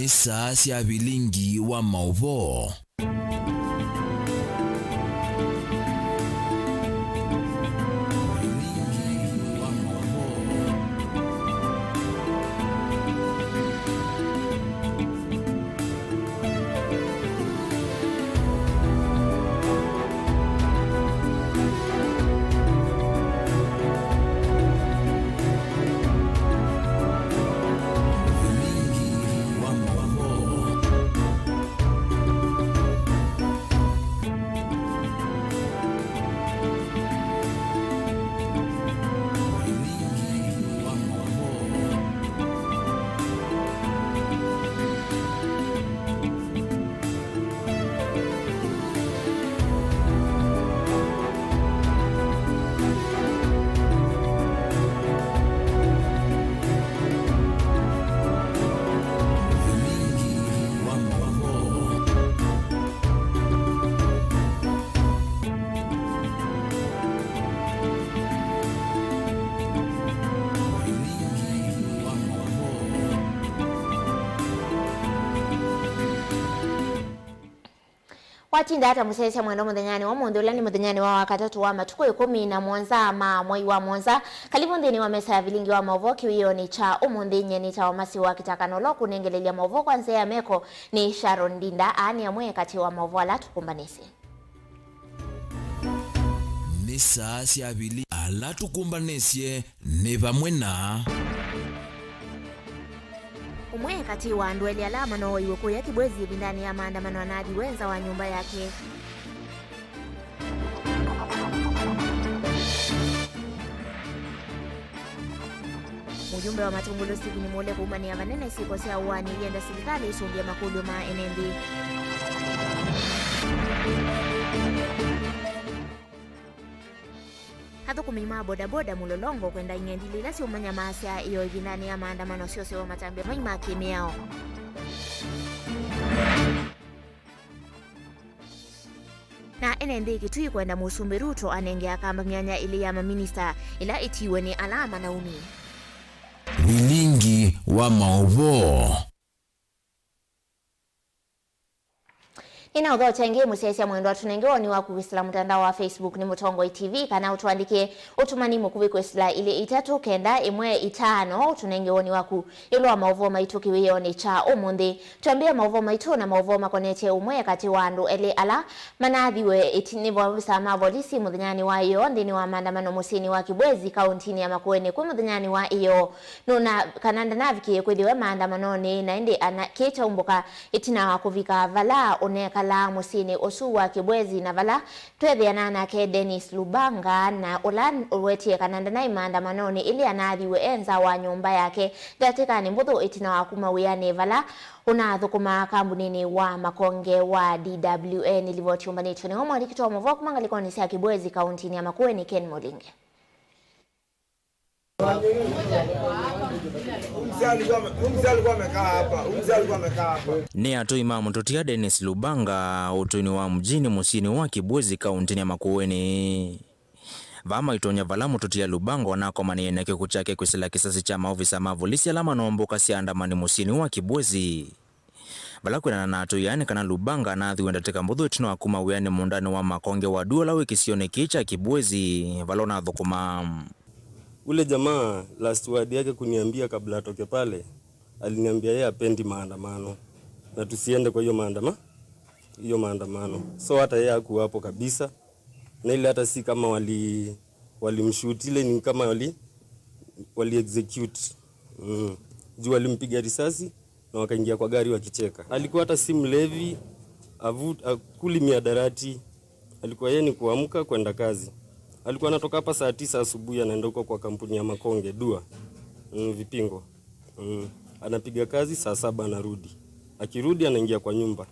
Ni saa cia bilingi wa mauvo. Watinda hata musese mwendo muthenyani wa mundu ulani muthenyani wa wakatatu wa matuko 17 ma mwai wa mwanza kalibu ndini wa mesa ya vilingi wa mauvoki wiyoni cha umundi nyeni cha wamasi wa kitakanolo kunengelelia mauvo kwa nze ya meko ni Sharon Dinda ani ya mwe kati wa mauvo ala tukumbanisi. Ni saa cia bilingi ala tukumbanisye ni bamwe na umwe kati wa ndweli alama no iweko ya kibwezi bindani ya maandamano anadi wenza wa nyumba yake. Mujumbe wa Matungulu Stephen Mole kumani ya vanene siko sia uwani yenda serikali isungia makulu ma NMB. Hato kumima boda mulolongo kwenda ingendili lasi umanya maasya iyo ibindani ya maandamano siyo wa matambia maima kimiao. Na NND kitui kwenda Musumbi Ruto anengea kamba myanya ili ya maminista ila itiwe ni alama na umi. Bilingi wa mauvo. Ina udho changi musesi ya mwendo tunengewa ni waku wisila mtandao wa Facebook ni Mutongo TV kana utuandike utumani mukubi kwesila ili itatu kenda imwe itano tunengewa ni waku ilo wa mauvo maituki wiyo ni cha umundi tuambia mauvo maitu na mauvo makonete umwe kati wandu ele ala manadhiwe itinivu wa visa mavolisi mudhinyani wa iyo ndini wa maandamano musini wa Kibwezi kauntini ya Makueni kwa mudhinyani wa iyo nuna kananda naviki kwediwe maandamano ni naindi ana kita umbuka itina wakuvika vala uneka la musini osuwa Kibwezi na vala twethiana nake Dennis Lubanga na ulan uwetie kananda na maandamanoni ili anathiwe enza wa nyumba yake gatika ni mbuthu itina wa kumawiyane vala unathukuma kambunini wa makonge wa DWN ilivyotiumbanitwe ni homo likitoa mvoku mangalikoni sia Kibwezi kauntini ya Makueni Ken Molinge. Ni atu imamu tutia Dennis Lubanga utuni wa mjini musini wa Kibwezi kauntini ya Makueni. Vama itonya valamu tutia Lubanga wanako manieneke kuchake kwisila kisasi cha maofisa mavolisi alama nomboka si andamani musini wa Kibwezi. Balakwena na atu yaani kana Lubanga na athiwenda teka mbudhu itino akuma uyani mundani wa makonge wa duola wikisione kicha Kibwezi valona dhukuma. Ule jamaa last word yake kuniambia kabla atoke pale aliniambia yeye apendi maandamano na tusiende kwa hiyo maandamano. So hata yeye hakuwa hapo kabisa. Na ile hata si kama walimshoot ile ni kama wali execute. Juu walimpiga risasi na wakaingia kwa gari wakicheka. Alikuwa hata si mlevi, akuli miadarati. Alikuwa yeye ni kuamka kwenda kazi. Alikuwa anatoka hapa saa 9 asubuhi anaenda huko kwa kampuni ya Makonge Dua. Vipingo. Anapiga kazi saa 7 anarudi. Akirudi anaingia kwa nyumba.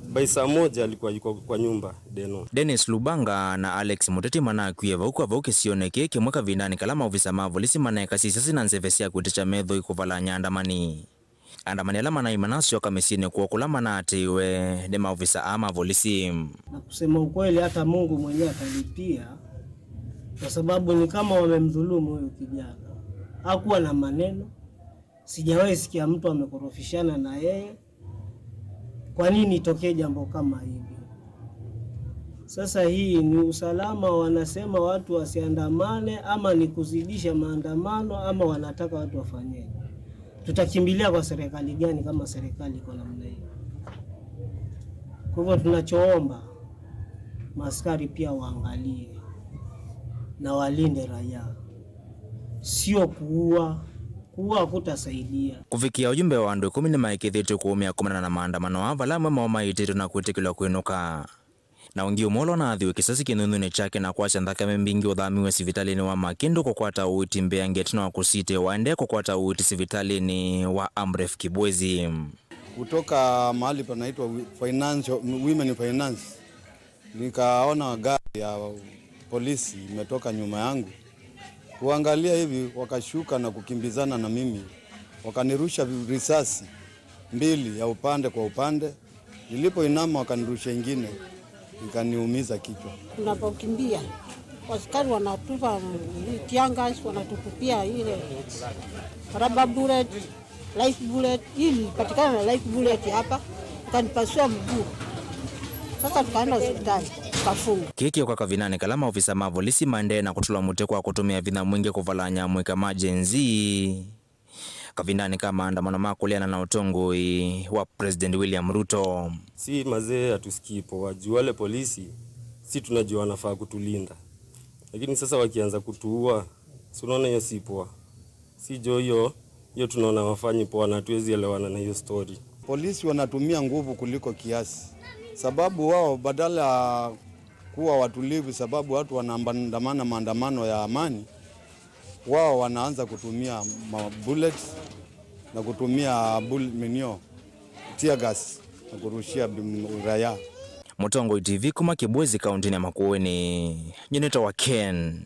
By saa 1 alikuwa yuko kwa nyumba Deno. Dennis Lubanga na Alex Muteti mana kuyeva huko avauke sioneke kimweka vindani kalama ofisa mavolisi mana kasisi na nsevesia kutecha medho ikuvala nyandamani. Andamani alama na imanasyo kamesine kuokulama na atiwe de maofisa ama volisi. Na kusema ukweli hata Mungu mwenyewe atalipia kwa sababu ni kama wamemdhulumu huyo kijana. Hakuwa na maneno. Sijawahi sikia mtu amekorofishana na yeye. Kwa nini itokee jambo kama hivi? Sasa hii ni usalama, wanasema watu wasiandamane, ama ni kuzidisha maandamano, ama wanataka watu wafanye. Tutakimbilia kwa serikali gani kama serikali iko namna hiyo? Kwa hivyo tunachoomba maaskari pia waangalie na walinde raia, sio kuua kutasaidia. Kufikia ujumbe wa andu 10 maikithitu kuumia kumana na maandamano avala mwa maititu na kwitikilwa kwinuka na wengi umolo na athiwe kisasi kinunune chake na kwacha thakame mbingi uthamiwe sivitalini wa Makindu kukwata uiti Mbeya Ngeti na kusite waende kukwata uiti sivitalini wa Amref Kibwezi. Kutoka mahali panaitwa Women Finance nikaona gari ya polisi imetoka nyuma yangu. Kuangalia hivi wakashuka na kukimbizana na mimi. Wakanirusha risasi 2 ya upande kwa upande. Nilipoinama wakanirusha ingine ikaniumiza kichwa. Tunapokimbia askari wanatupa tiangas, wanatupia ile rubber bullet, life bullet. Ili patikana na life bullet hapa, kanipasua mguu. Sasa tukaenda hospitali kafunga. Kiki kwa kavinani kalama ofisa mavolisi mande na kutula mute kwa kutumia vina mwingi kuvala nyamwe kama jenzi. Kavinani kama andamano makuliana na utongoi wa President William Ruto. Si mazee hatusikipo, wajua wale polisi si tunajua wanafaa kutulinda. Lakini sasa wakianza kutuua, si unaona hiyo si poa. Si jo hiyo tunaona wafanyi poa na hatuwezi elewana na hiyo story. Polisi wanatumia nguvu kuliko kiasi. Sababu wao badala kuwa watulivu, sababu watu wanaandamana maandamano ya amani, wao wanaanza kutumia bullets na kutumia tear gas na kurushia raia. Mutongoi TV kuma Kibwezi kaunti ya Makueni. Nyineta wa Ken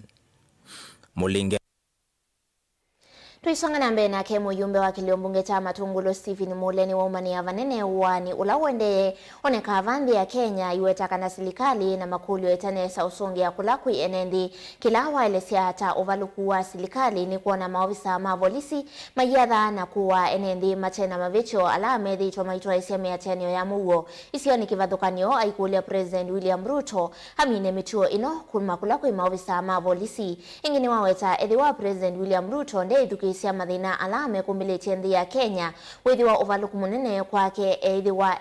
Mulinge. Tuisonga na mbele nake muyumbe wa kiliombunge cha Matungulo Stephen Muleni wa umani ya vanene uwani ulawende oneka avandhi ya Kenya iwetaka na silikali na makulio etanesa usongi ya kulakui enendi kilawa elesia hata uvaluku wa silikali ni kuona maofisa mavolisi mayadha na kuwa enendi machena mavicho ala methi itwa maitwa isiame ya tenio ya mugo isio ni kivadhukanio aikulia President William Ruto hamine mituo ino kulmakulakui maofisa mavolisi ingini waweta edhiwa President William Ruto nde idhuki isia mathina alame kumiliti nthi ya Kenya withiwa uvaluku munene kwake eithiwa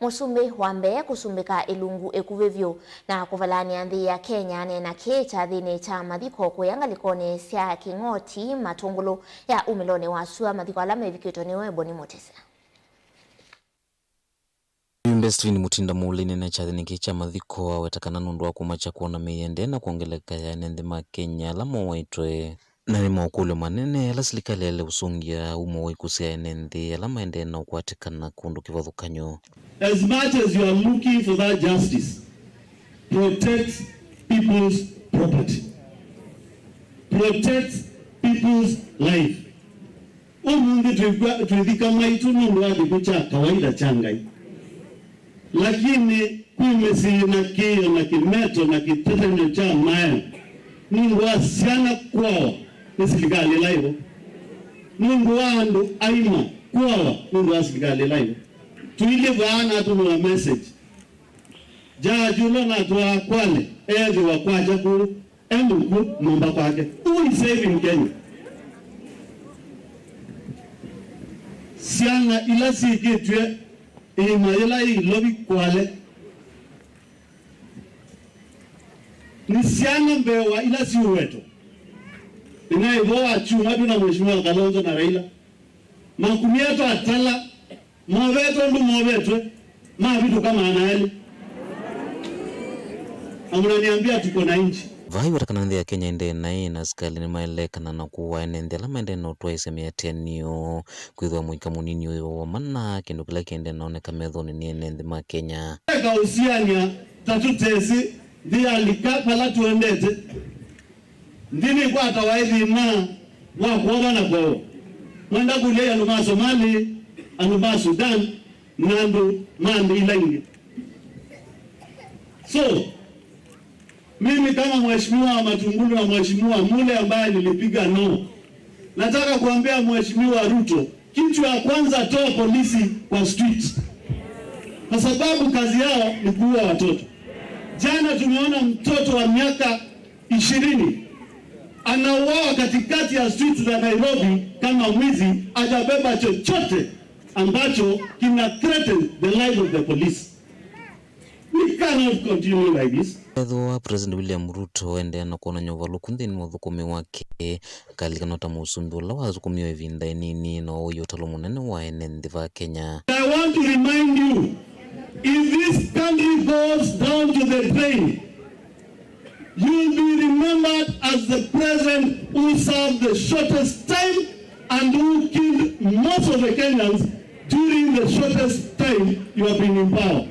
musumbi wa Mbeya kusumbika ilungu ekuvivyo na kuvalania nthi ya Kenya nena kicha thini cha mathiko kuyangalikone sia King'oti Matungulu ya umilone wa sua mathiko alame vikito niwe Boni Motesa. Stephen Mutinda Muleni na chathini kicha mathiko awetakana nundu wa kumacha kuona meyende na kuongeleka ya nthi ma Kenya lamo waitwe na ni maukulo manene ala silikali ele usungia umo waikusia enenthi ala maende na ukwatikana kundu kivadhukanyo. As much as you are looking for that justice, protect people's property, protect people's life. Umungi tuidhika maitu nundu wadi kucha kawaida changai. Lakini kumesi na kiyo na kimeto na kitetenyo cha maya nundu wasiana kwao nisilikali laivo. Nundu wandu aima kwao nundu wasilikali laivo. Tuile wana tuwa message. Jajulo na tuwa kwale evi wakwaja kuru embuku mamba kwake. Who is saving Kenya? Siana ila sikitwe ima ila ilobi kwale. Ni siana mbewa ila si uweto. Inaivoa chuma tuna mheshimiwa Kalonzo na Raila. Makumieto atala mwaveto ndu mwaveto vitu kama anaeli. Amunaniambia tuko na nchi. Vai watakana nthi ya Kenya ende na ina skali ni maelekana na kuwa ende alama ende na utuwa isemi ya tenio kuidhwa mwika munini wa mana kindu kila kiende naoneka methoni ni ende ma Kenya. Eka usiania tatutesi ndiya alikapa la tuendete. Ndini kwa atawaidhi na wakuoga na kwao. Mwenda kulia anuma Somali, anuma Sudan, nandu mandi ilangi. So, mimi kama mheshimiwa wa Matungulu na mheshimiwa Mule ambaye nilipiga no, nataka kuambia mheshimiwa Ruto, kitu ya kwanza toa polisi kwa street. kwa sababu kazi yao ni kuua watoto. Jana tumeona mtoto wa miaka 20 anauawa katikati ya streets za Nairobi kama mwizi, hajabeba chochote ambacho kina threaten the life of the police. We cannot continue like this. Edwa President William Ruto ende na kuona nyovalu kundini mwathukumi wake kalikanota musumbi la wazukumio evinda nini no uyo talo munene wa enendiva Kenya. I want to remind you, if this country goes down to the drain, you will be remembered as the president who served the shortest time and who killed most of the Kenyans during the shortest time you have been in power.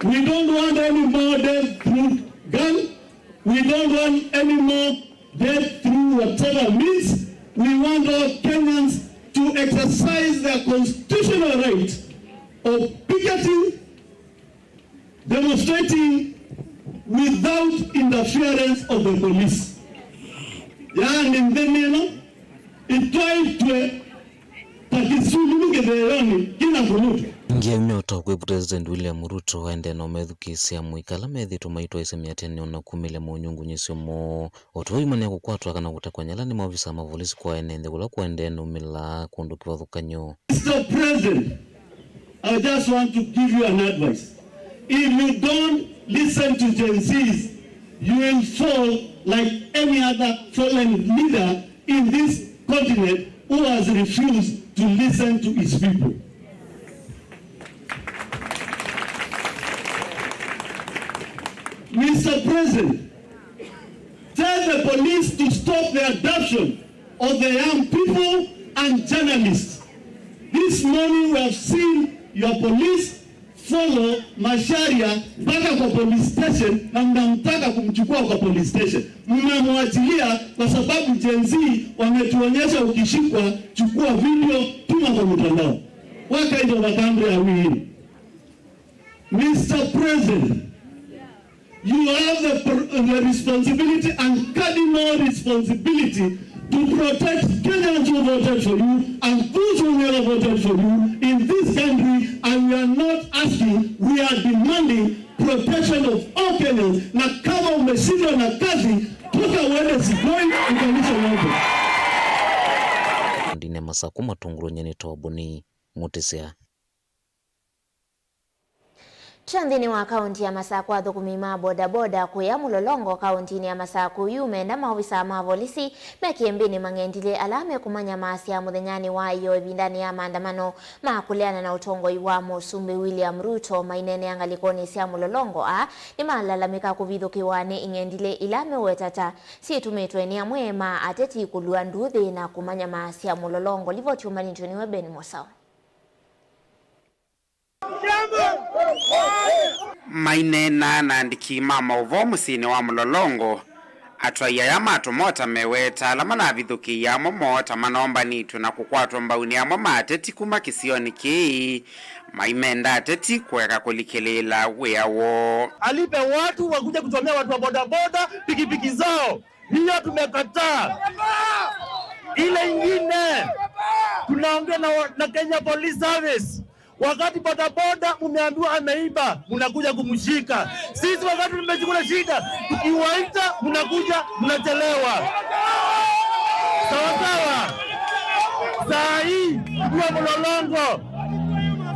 We don't want any more death through gun. We don't want any more death through whatever means. We want all Kenyans to exercise their constitutional right of picketing, demonstrating without interference of the police. Yani ndemeno itoitwe takisuluke deyoni kina kulutu. Ngiamyoto kwa President William Ruto ende no methukisia muikala methi tumaitwa isemia tene ona kumile munyungu nyisio mo otoi mane kukwatwa kana gutakwanyala ni maofisa mavolisi kwa enende kula kwende no mila kundukiwa thukanyo. Mr. President, I just want to give you an advice. If you don't listen to Gen Zs, you will fall like any other fallen leader in this continent who has refused to listen to his people. Mr. President, tell the police to stop the abduction of the young people and journalists. This morning we have seen your police follow Macharia mpaka kwa police station na mnamtaka kumchukua kwa police station. Mnamwachilia kwa sababu Gen Z wametuonyesha ukishikwa chukua video tuma kwa mtandao. What kind of a country are we in? Mr. President, you have the responsibility and cardinal responsibility to protect Kenyans who voted for you and those who never voted for you in this country, and we are not asking, we are demanding protection of all Kenyans. Na kama umeshindwa na kazi, toka uende Sigoi ukalisha ng'ombe. Ndine masaku matunguru nyeni tobuni mutisia. Chandhini wa kaunti ya Masaku athugumima bodaboda kuya mulolongo kauntini ya Masaku yume na maofisa mavolisi mekiembini mang'endile alame kumanya maasi ya muthenyani wa iyo ebindani ya maandamano makuleana na utongoi wa musumbi William Ruto mainene angalikoni sia mulolongo ni malalamika kuvithukiwa ni ing'endile ilame wetata si tumitwe ni amwema ateti kulua nduthi na kumanya maasi ya mulolongo livo chumani njoniwe Ben Mosao. Mainena na ndiki mama uvo musini wa mulolongo atwaya ya matumota meweta lamana vithuki ya momota manomba nitu na kukwatwa mbauni ya mama ateti kuma kisioni kii maimenda ateti kweka kulikelela weawo alipe watu wakuja kutomea watu wa bodaboda pikipiki zao. Hiyo tumekataa. Ile ingine tunaongea na Kenya Police Service. Wakati bodaboda umeambiwa ameiba, unakuja kumshika. Sisi wakati tumechukua shida, tukiwaita unakuja mnachelewa. Sawa. Saa hii kwa Mlolongo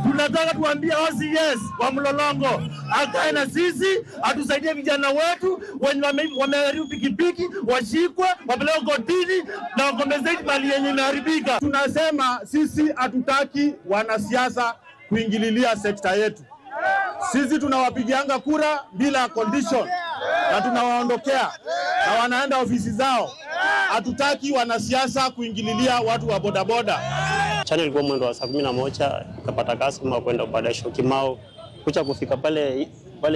tunataka tuambie OCS wa Mlolongo akae na sisi atusaidie vijana wetu wenye wameharibu pikipiki washikwe wapelekwe kotini na wakompensate mali yenye imeharibika. Tunasema sisi hatutaki wanasiasa kuingililia sekta yetu. Sisi tunawapigianga kura bila condition na tunawaondokea na wanaenda ofisi zao. Hatutaki wanasiasa kuingililia watu wa bodaboda. Channel ilikuwa mwendo wa saa 11 nikapata customer kwenda baada Shokimau kucha kufika pale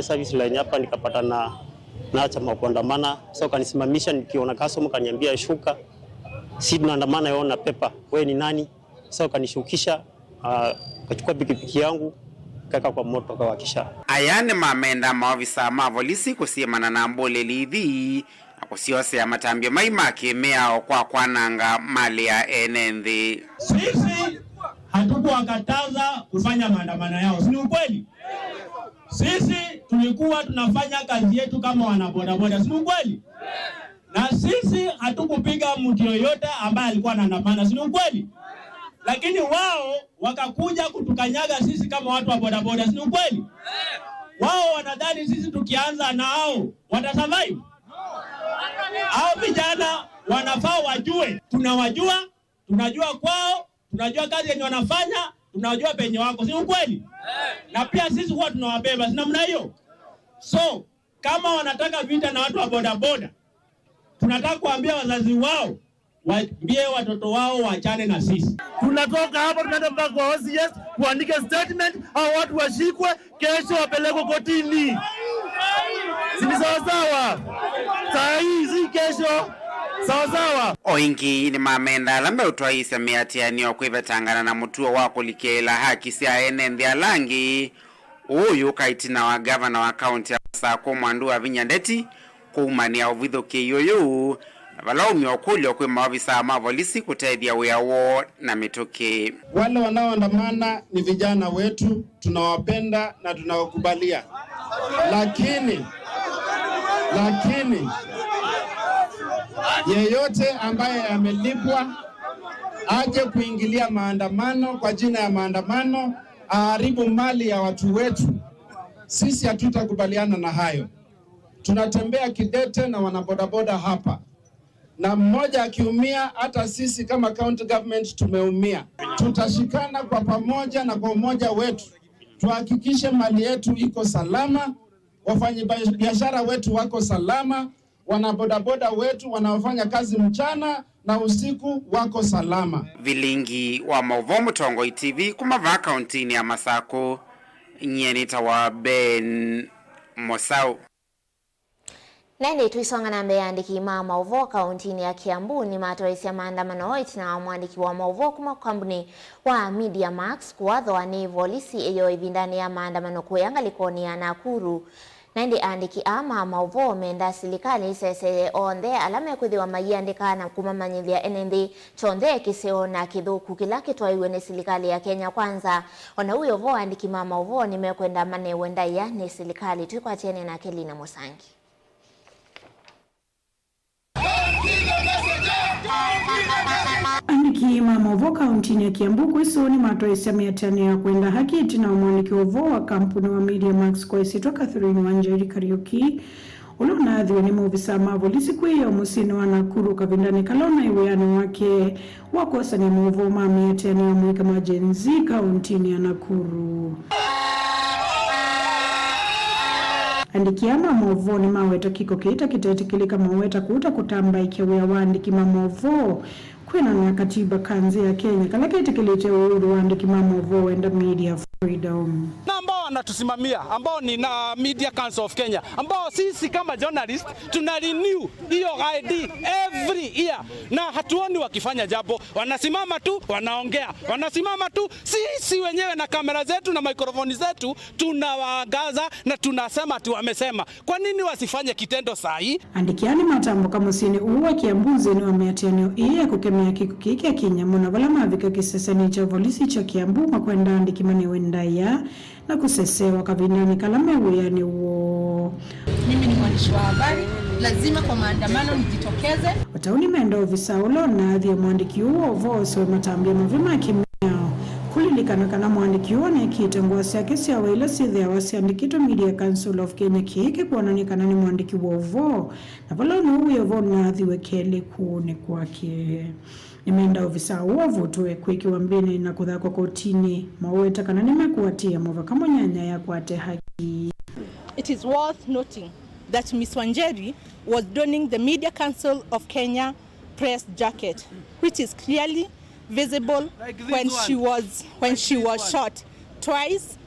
service line hapa nikapata na chama kuandamana. So kanisimamisha nikiona customer kaniambia shuka. Si tunaandamana yona pepa. Wewe ni nani? So kanishukisha kachukua pikipiki yangu kaka kwa moto kawakisha. Ayane mamenda maofisa mavolisi kusiemana na mbole lidhi kusiose ya matambio maimake mea kwa kwananga mali ya enenthi. Sisi hatukuwakataza kufanya maandamano yao, si ukweli? Sisi tulikuwa tunafanya kazi yetu kama wanabodaboda, si ukweli? Na sisi hatukupiga mtu yoyote ambaye alikuwa anaandamana, si ukweli? Lakini wao wakakuja kutukanyaga sisi kama watu wa bodaboda, si ukweli? Wao wanadhani sisi tukianza nao watasurvive. Hao vijana wanafaa wajue, tunawajua, tunajua kwao, tunajua kazi yenye wanafanya, tunajua penye wako, si ukweli? Na pia sisi huwa tunawabeba, si namna hiyo? So, kama wanataka vita na watu wa bodaboda, tunataka kuambia wazazi wao, waambie watoto wao waachane na sisi. Tunatoka hapa tunaenda mpaka kwa OCS kuandika statement, hao watu washikwe, kesho wapelekwe kotini. Si sawa? Saa hizi kesho sawa. Oingi ni mamenda lambe utwaisa miatianio kwivetangana na mutuo wako likela haki sia enende alangi uyu kaitina wa governor wa county ya Masako Mwandu wa Vinyandeti kuumania uvithuki yoyu valaumi okulio kwi maofisa mavolisi kutethia wiawo na mituki. Wale wanaoandamana ni vijana wetu, tunawapenda na tunawakubalia, lakini yeyote ambaye amelipwa aje kuingilia maandamano kwa jina ya maandamano, aharibu mali ya watu wetu, sisi hatutakubaliana na hayo. Tunatembea kidete na wanabodaboda hapa, na mmoja akiumia hata sisi kama county government tumeumia. Tutashikana kwa pamoja na kwa umoja wetu tuhakikishe mali yetu iko salama, wafanyabiashara wetu wako salama, wanabodaboda wetu wanaofanya kazi mchana na usiku wako salama. Vilingi wa Mauvomu Tongoi TV kumava kauntini ya Masako, nyenita wa Ben Mosau. Nende tuisonga na mbea andiki Mauvo kauntini ya Kiambu ni matoesi ya maandamano itina mwandiki wa Mauvo kuma kampuni wa Media Max kuwadhoa ni volisi eyo ibindani ya maandamano kuyanga likoni ya Nakuru. Nende andiki ama Mauvo menda silikali sese onde alame kuthiwa magiandika na kumamanyithia enende chonde kiseo na kithuku kila kitwa iwe silikali ya Kenya Kwanza. Ona huyo vo andiki Mauvo nimekwenda mane wenda ya ni silikali tuikwa chene na Kelina Musangi. Andiki Mauvo kauntini ya Kiambu kwisoni matoesi ya miatani ya kwenda haki itina umwaniki uvo wa kampuni wa Media Max kwa isitwa Catherine Wanjeri Kariuki ulona adhiwe ni maofisa mavolisi kwiyo musini wa Nakuru kavindani kalona iweano wake wakosa ni Mauvo miatani ya mwika majenzi kauntini ya Nakuru. Andikiama Mauvo ni maweta kiko kita kitetikilika maweta kuta kutamba ikiwea waandiki Mauvo kwena na katiba kanzi ya Kenya kalaka itikilite uhuru waandiki Mauvo wenda media freedom. Na ambao wanatusimamia ambao ni na Media Council of Kenya ambao sisi kama journalist tuna renew hiyo ID every year na hatuoni wakifanya jambo, wanasimama tu wanaongea, wanasimama tu. Sisi wenyewe na kamera zetu na mikrofoni zetu tunawaangaza na tunasema tu wamesema. Kwa nini wasifanye kitendo sahi? Andikiani matambo kama sini uwa Kiambuzi ni wameatianio iya kukemea kikukiki ya Kinyamu na wala mavika kisesani cha volisi cha Kiambu makwenda andikimani wendaya na kusesewa kavindani kalamewe yani uo. Mimi ni mwandishi wa habari, lazima kwa maandamano nijitokeze. Watauni mendo ofisa ulo na adhi ya mwandiki uo vose wa matambia mavima kimeo. Kulilikana kana mwandiki uo ni kitengua siya kesi ya waila sithi ya wasi andikito Media Council of Kenya kieke kuwananikana ni mwandiki uo uvo. Na pala uwe uvo na adhi wekele kuone kwake. Nimeenda ofisa uovu tuwe kweki wambini na kuthakwa kotini maweta kana nimekuatia mova kama nyanya ya kuate haki. It is worth noting that Ms. Wanjeri was donning the Media Council of Kenya press jacket, which is clearly visible when she was shot twice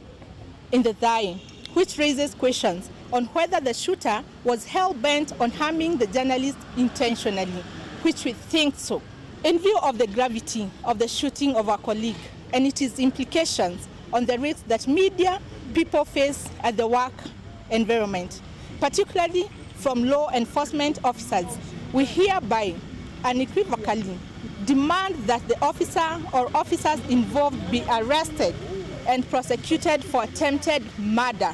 in the thigh, which raises questions on whether the shooter was hell-bent on harming the journalist intentionally, which we think so. In view of the gravity of the shooting of our colleague and its implications on the risks that media people face at the work environment, particularly from law enforcement officers, we hereby unequivocally demand that the officer or officers involved be arrested and prosecuted for attempted murder.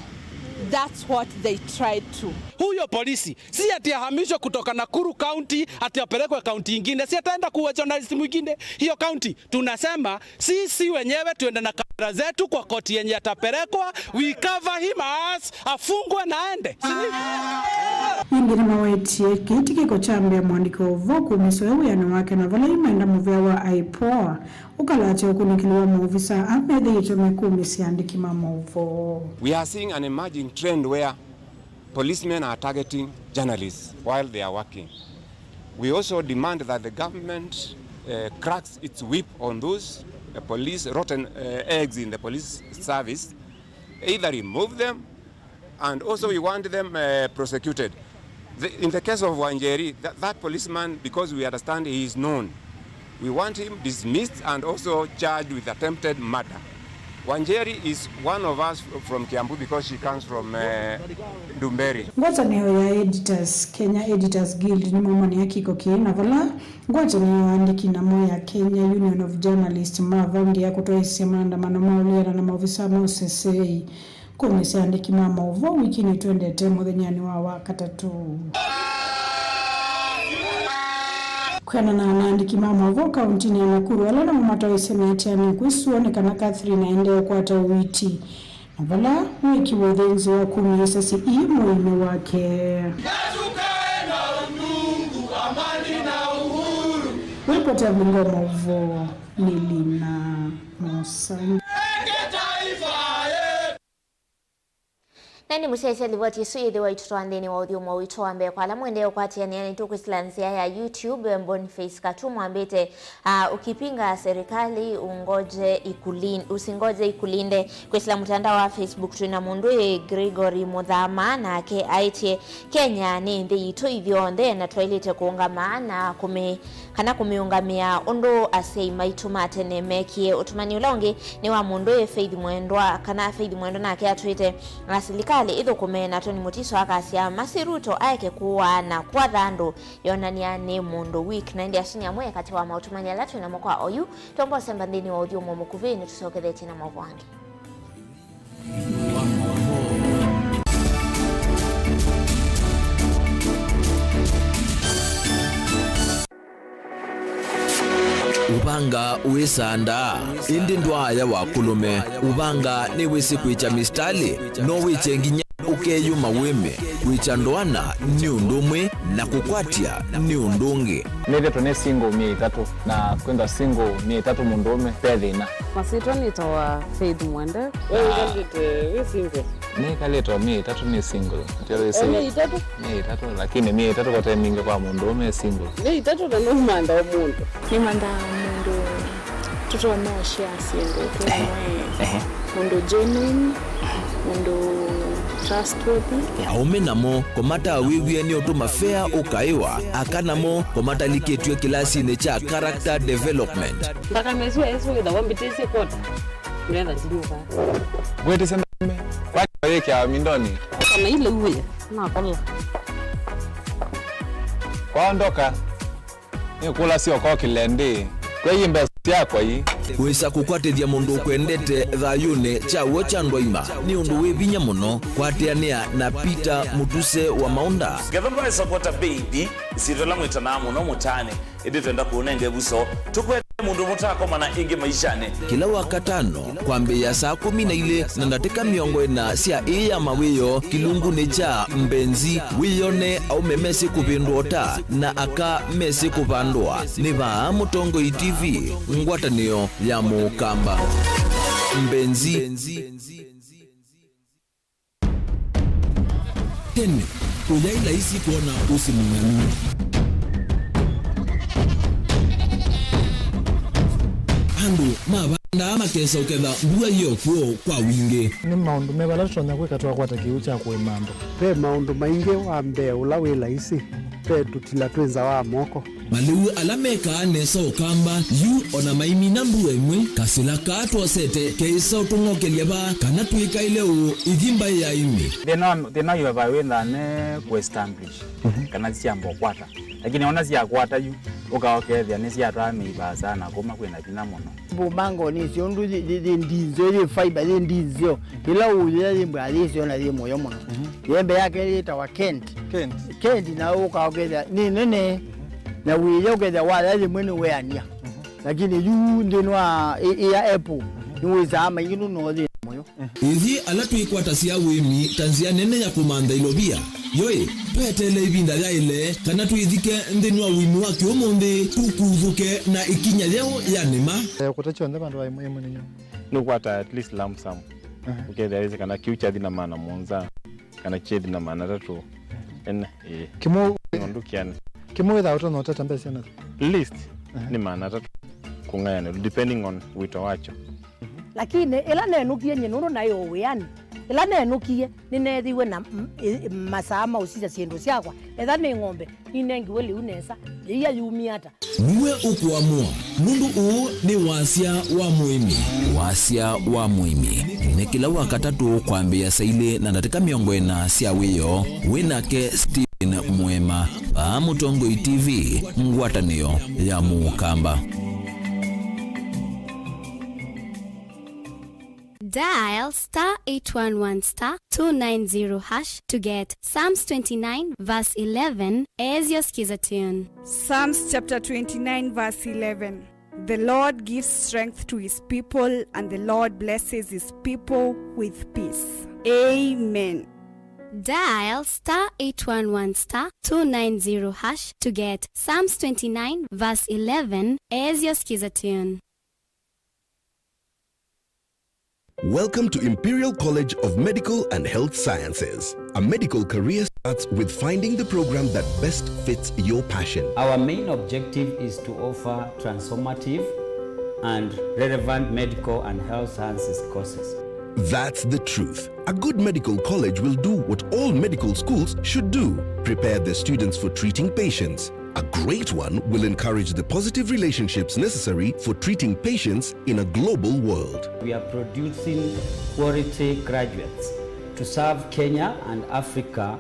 That's what they tried to. Huyo polisi si ati ahamishwe kutoka Nakuru County ati apelekwe county nyingine, si ataenda kuwa journalist mwingine hiyo county. Tunasema sisi wenyewe tuende na kamera zetu kwa koti yenye atapelekwa, we cover him as afungwe na aende. Ingine mawaitie kiti kiko chambia mwandiko voku misoewe ya wake na vala imaenda muvea wa IPOA ukalache ukunikiliwa maofisa amedhe ito mekumi siandiki mamovo. We are seeing an emerging trend where policemen are targeting journalists while they are working. We also demand that the government cracks its whip on those police rotten eggs in the police service, either remove them, and also we want them prosecuted. In the case of Wanjeri, that policeman, because we understand he is known, we want him dismissed and also charged with attempted murder. Wanjeri is one of us from Kiambu because she comes from Dumberi. Ngwacha niyo ya editors, Kenya Editors Guild ni mwamani ya kiko kina vala. Ngwacha niyo andiki na moya Kenya Union of Journalists mavangi ya kutoa isemanda manumaulera na maofisa mosesei. Kumisi andiki mama uvo wiki ni tuende temo dhenyani wa wakatatu. Kwena na andiki mama uvo kauntini ya Nakuru alana mumata isemeti ya nikuisuone kana Catherine aendeo kwa tawiti. Na vala wiki wadhenzi wa kumi sasi muime wake. Wipota vingoma uvo Nilina Mosangi. Nani musese livoti suye wa itutoandeni wa udhiumu wa wito ambe kwa alamu endeo kwa tianiani tuku islanzia ya YouTube Boniface Katumu ambete ukipinga serikali usingoje ikulinde kwa isla mtandao wa Facebook tuna mundue Gregory Mudhama na ke aitie Kenya ni ndi ito hivyo na toilete kuungama na kumiungamia undo asei maitumate nemekie utumani ulongi ni wa mundue Faith Mwendwa na ke atuite asilika idho kumena Tony Mutiso akasia Masiruto aeke kuwa na kwa dhando yonania ni mundo week na ndi ashinya mwe kati wa mautumani alatu na mokwa oyu tombo sembandini wa udiumu mukuvini tusokedheti na mwavuangi. Ubanga uisanda indi ndwaya wakulume ubanga ni wisi kuicha mistali no wichenginya ukeyuma wime kuicha ndoana ni undumwe na kukwatia ni undungi neve tone single 300 na kwenda single 300 mundume pedhina Masito nitawa Faith Mwende wewe kalite single ni kalito 300 ni single tele single 300 lakini 300 kwa time kwa mundume single 300 na numanda omuntu ni manda mundu tutona share single kwa mundu genuine mundu trustworthy aume namo komata wiwie ni otuma fair ukaiwa akanamo komata liketwe kilasi ne cha character development ndaka mezo ezo da wambitese kota nenda ndiuka gwete senda kwa yake ya mindoni kama ile uwe na kola kwaondoka ni kula sio kwa kilende kwa hii mbesi yako hii wisa kukwatithia mundu kwendete thayune chawo cha ndwaima ni undu wivinya muno kwatiania na Peter Mutuse wa Maunda Gavana supporta baby sitola mwitana muno mutane indi twenda kuonenge buso tukwe mundu mutako mana ingi maishane kila wakatano kwambia saa 12 na ndateka miongo na sia iya mawiyo kilungu ni cha mbenzi wiyone au memesi kupindota na aka mesi kupandwa ni ba Mutongo TV ngwatanio ya mukamba mbenzi tene uyaila isi kuona usimungani andu mabanda makesa uketha mbua hiyo kuo kwa wingi ni maundu mebala tutonya kwikatwa kwata kiu cha kuimambo pe maundu maingi wa mbe ula wila isi pe tutila twenza wa moko maliu alameka nesa ukamba yu ona maimi na mbua imwe kasila katwa sete keisa utungokelia ba kana tuika ile u ithimba ya imi thina yuva wina ne ku establish kana ciambo kwata lakini ona cia kwata yu ukaokethia ni cia twa miba sana kuma kwina thina muno bumango ni ciondu ndinzo ni fiber ni ndinzo ila ulia ni mbali cio na ni moyo muno yembe yake itawa Kent na ukaokethia ni nene na wiyo ukethia wala ni mwene weania lakini yu ndinwa ya apple ni wizama yinu no thi moyo ithi ala twikwata cia wimi tanzia nene ya kumanda ilobia yoe petele ibinda ya ile kana tuithike ndini wa wimi wa kiomonde tukuthuke na ikinya leo ya nima kutachonde bandu wa imwe ninyo no kwata at least lump sum ukethia hizi kana kiucha thina maana monza kana chethi na maana tatu en kimo nondukiane kimo without no tata mbese na list ni maana tatu kungayana depending on wito wacho lakini ila nenukie nyenuru nayo wiani ila nenukie ninethiwe na masama usija ciendu ciakwa etha ni ng'ombe inengiwe liu nesa iya yumi ata niwe ukuamua mundu uu ni wasia wa muimi ni kila wakatatu kwambia saile na ndatika miongo ina cia wiyo winake Stephen Mwema pa Mutongoi TV ngwatanio ya Mukamba. Dial *811*290# to get Psalms 29 verse 11 as your skiza tune. Psalms chapter 29 verse 11. The Lord gives strength to his people, and the Lord blesses his people with peace. Amen. Dial *811*290# to get Psalms 29 verse 11 as your skiza tune. Welcome to Imperial College of Medical and Health Sciences. A medical career starts with finding the program that best fits your passion. Our main objective is to offer transformative and relevant medical and health sciences courses. That's the truth. A good medical college will do what all medical schools should do: prepare their students for treating patients. A great one will encourage the positive relationships necessary for treating patients in a global world. We are producing quality graduates to serve Kenya and Africa.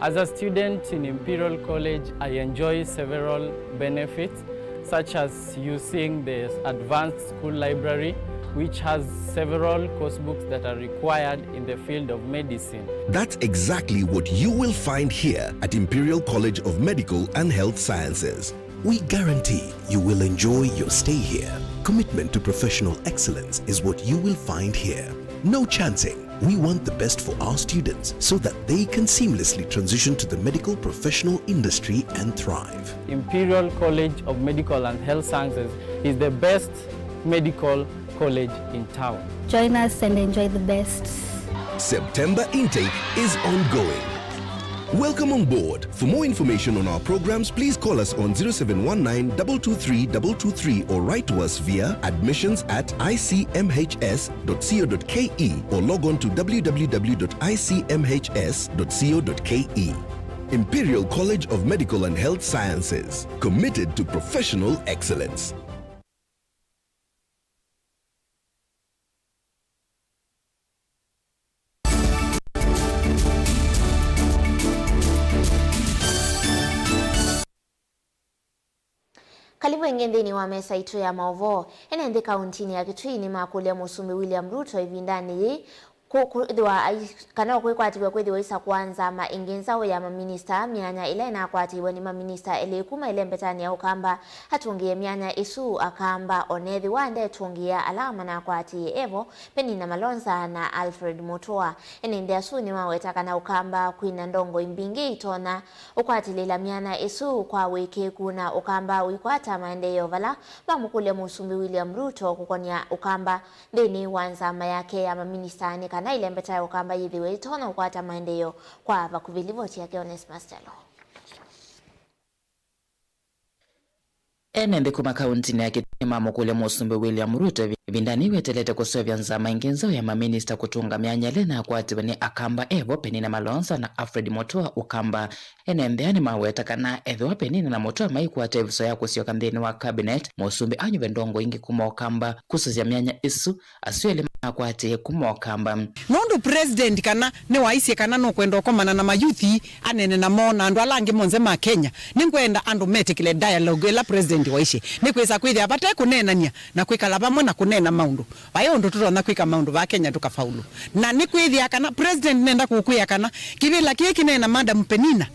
As a student in Imperial College, I enjoy several benefits, such as using the advanced school library, which has several course books that are required in the field of medicine. That's exactly what you will find here at Imperial College of Medical and Health Sciences. We guarantee you will enjoy your stay here. Commitment to professional excellence is what you will find here. No chancing. We want the best for our students so that they can seamlessly transition to the medical professional industry and thrive. Imperial College of Medical and Health Sciences is the best medical college in town. Join us and enjoy the best. September intake is ongoing. Welcome on board. For more information on our programs, please call us on 0719-223-223 or write to us via admissions@icmhs.co.ke or log on to www.icmhs.co.ke. Imperial College of Medical and Health Sciences, committed to professional excellence. Karibu ingeni wa mesa itu ya maovo ene kauntini ya Kitui ni makule Musumbi William Ruto ivindani kukwithwa kana kwikwatiwe kwithiwa isa kwanza ma ingenza ya maminista myanya ile na kwatiwe ni maminista ile kuma ile mbetani ya ukamba hatungie myanya isu akamba onethi wande tungia alama na kwati evo Penina Malonza na Alfred Mutua ene ndia su ni maweta kana ukamba kwina ndongo imbingi itona ukwatilila myanya isu kwa wiki kuna ukamba wikwata maendeleo vala bamukule Musumbi William Ruto kukonia ukamba ndeni wanza mayake ya maminista ni kana ile mbeta ukamba yithiwe itona ukwata maendeleo kwa vakuvilivoti yake Onesmus Jalo. enende kuma kaunti yake mamo kule Musumbi William Ruto bindani wetelete kusovya nzama ingenzo ya maminista kutunga myanyale na kwatibani akamba evo Penina Malonza na Alfred Mutua ukamba enembeani maweta kana evo Penina na Mutua maikwata eviso ya kusio kandhini wa cabinet Musumbi anyu vendongo ingi kumokamba kusuzya myanya isu asuele makwate kumokamba nondu president kana ne waisye kana no kwenda komana na mayuthi anene na mona andu alange monze ma Kenya ninkwenda andu metikile dialogue la president waishe nikweza kwithia abate kunenania na kwikala bamwe na kunena maundu bayo ndo turona kwika maundu ba Kenya tukafaulu na nikwithia kana president nenda kukuya kana kibila kiki nena madam Penina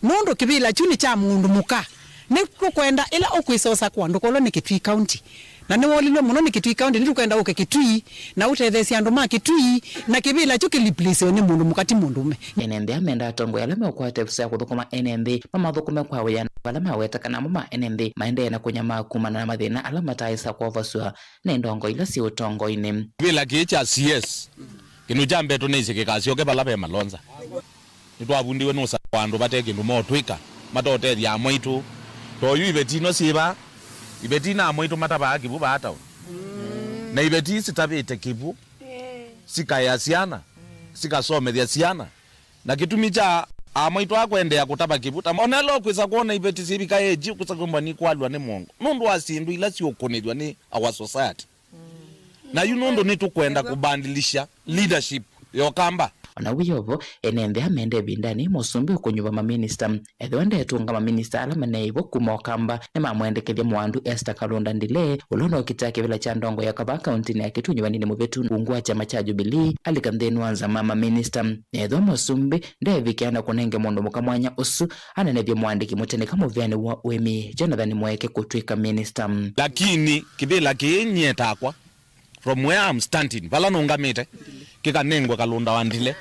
nondo kibila chuni cha mundu muka nikukwenda ila okwisosa kwa ndukolo ni Kitui County na ni wolilo muno ni Kitui County nitukwenda uke Kitui na utethesia andu ma Kitui na kibila chukiliplise ni mundu mukati mundume NMB amenda tongo yalame okwate visa ya kuthukuma NMB mama thukume kwa weyana wala maweta kana mama NMB maende na kunyama kumana na mathina ala mataisa kwa vasua na ndongo ila si utongo ine kibila kicha CS kinu jambe tunise kikasi oke balabe Malonza nitwabundiwe nusa kwandu bateke ndumo twika matote ya moitu toyu ibetino siba ibetina moitu mataba akibu bata na ibeti sitabete kibu sika ya siana sika some ya siana na kitumicha amoitu akwendea kutaba kibu tamonelo kwisa kuona ibeti sibika eji kusakumba ni kwalwa ne mongo nundu asindu ila si okonedwa ni our society na yunondo nitukwenda kubandilisha leadership yokamba ona wiyovo NMB amende bindani Musumbi ukunyuva maminista ethwende etunga maminista ala maneivo kumokamba ne mamwendekethia mwandu Esther Kalonda Ndile ulono kitake vila cha ndongo ya kaba kaunti ya Kitunyuva nini muvetu ungwa chama cha Jubilee alikantheni wanza mama minista etho Musumbi ndevikiana kunenge mundu mukamwanya usu ananevya mwandiki muteneka muvyani wa wemi Jonathan Mweke kutwika minista lakini kibila kinyetakwa from where I'm standing vala nungamite kikanengwa Kalonda wa Ndile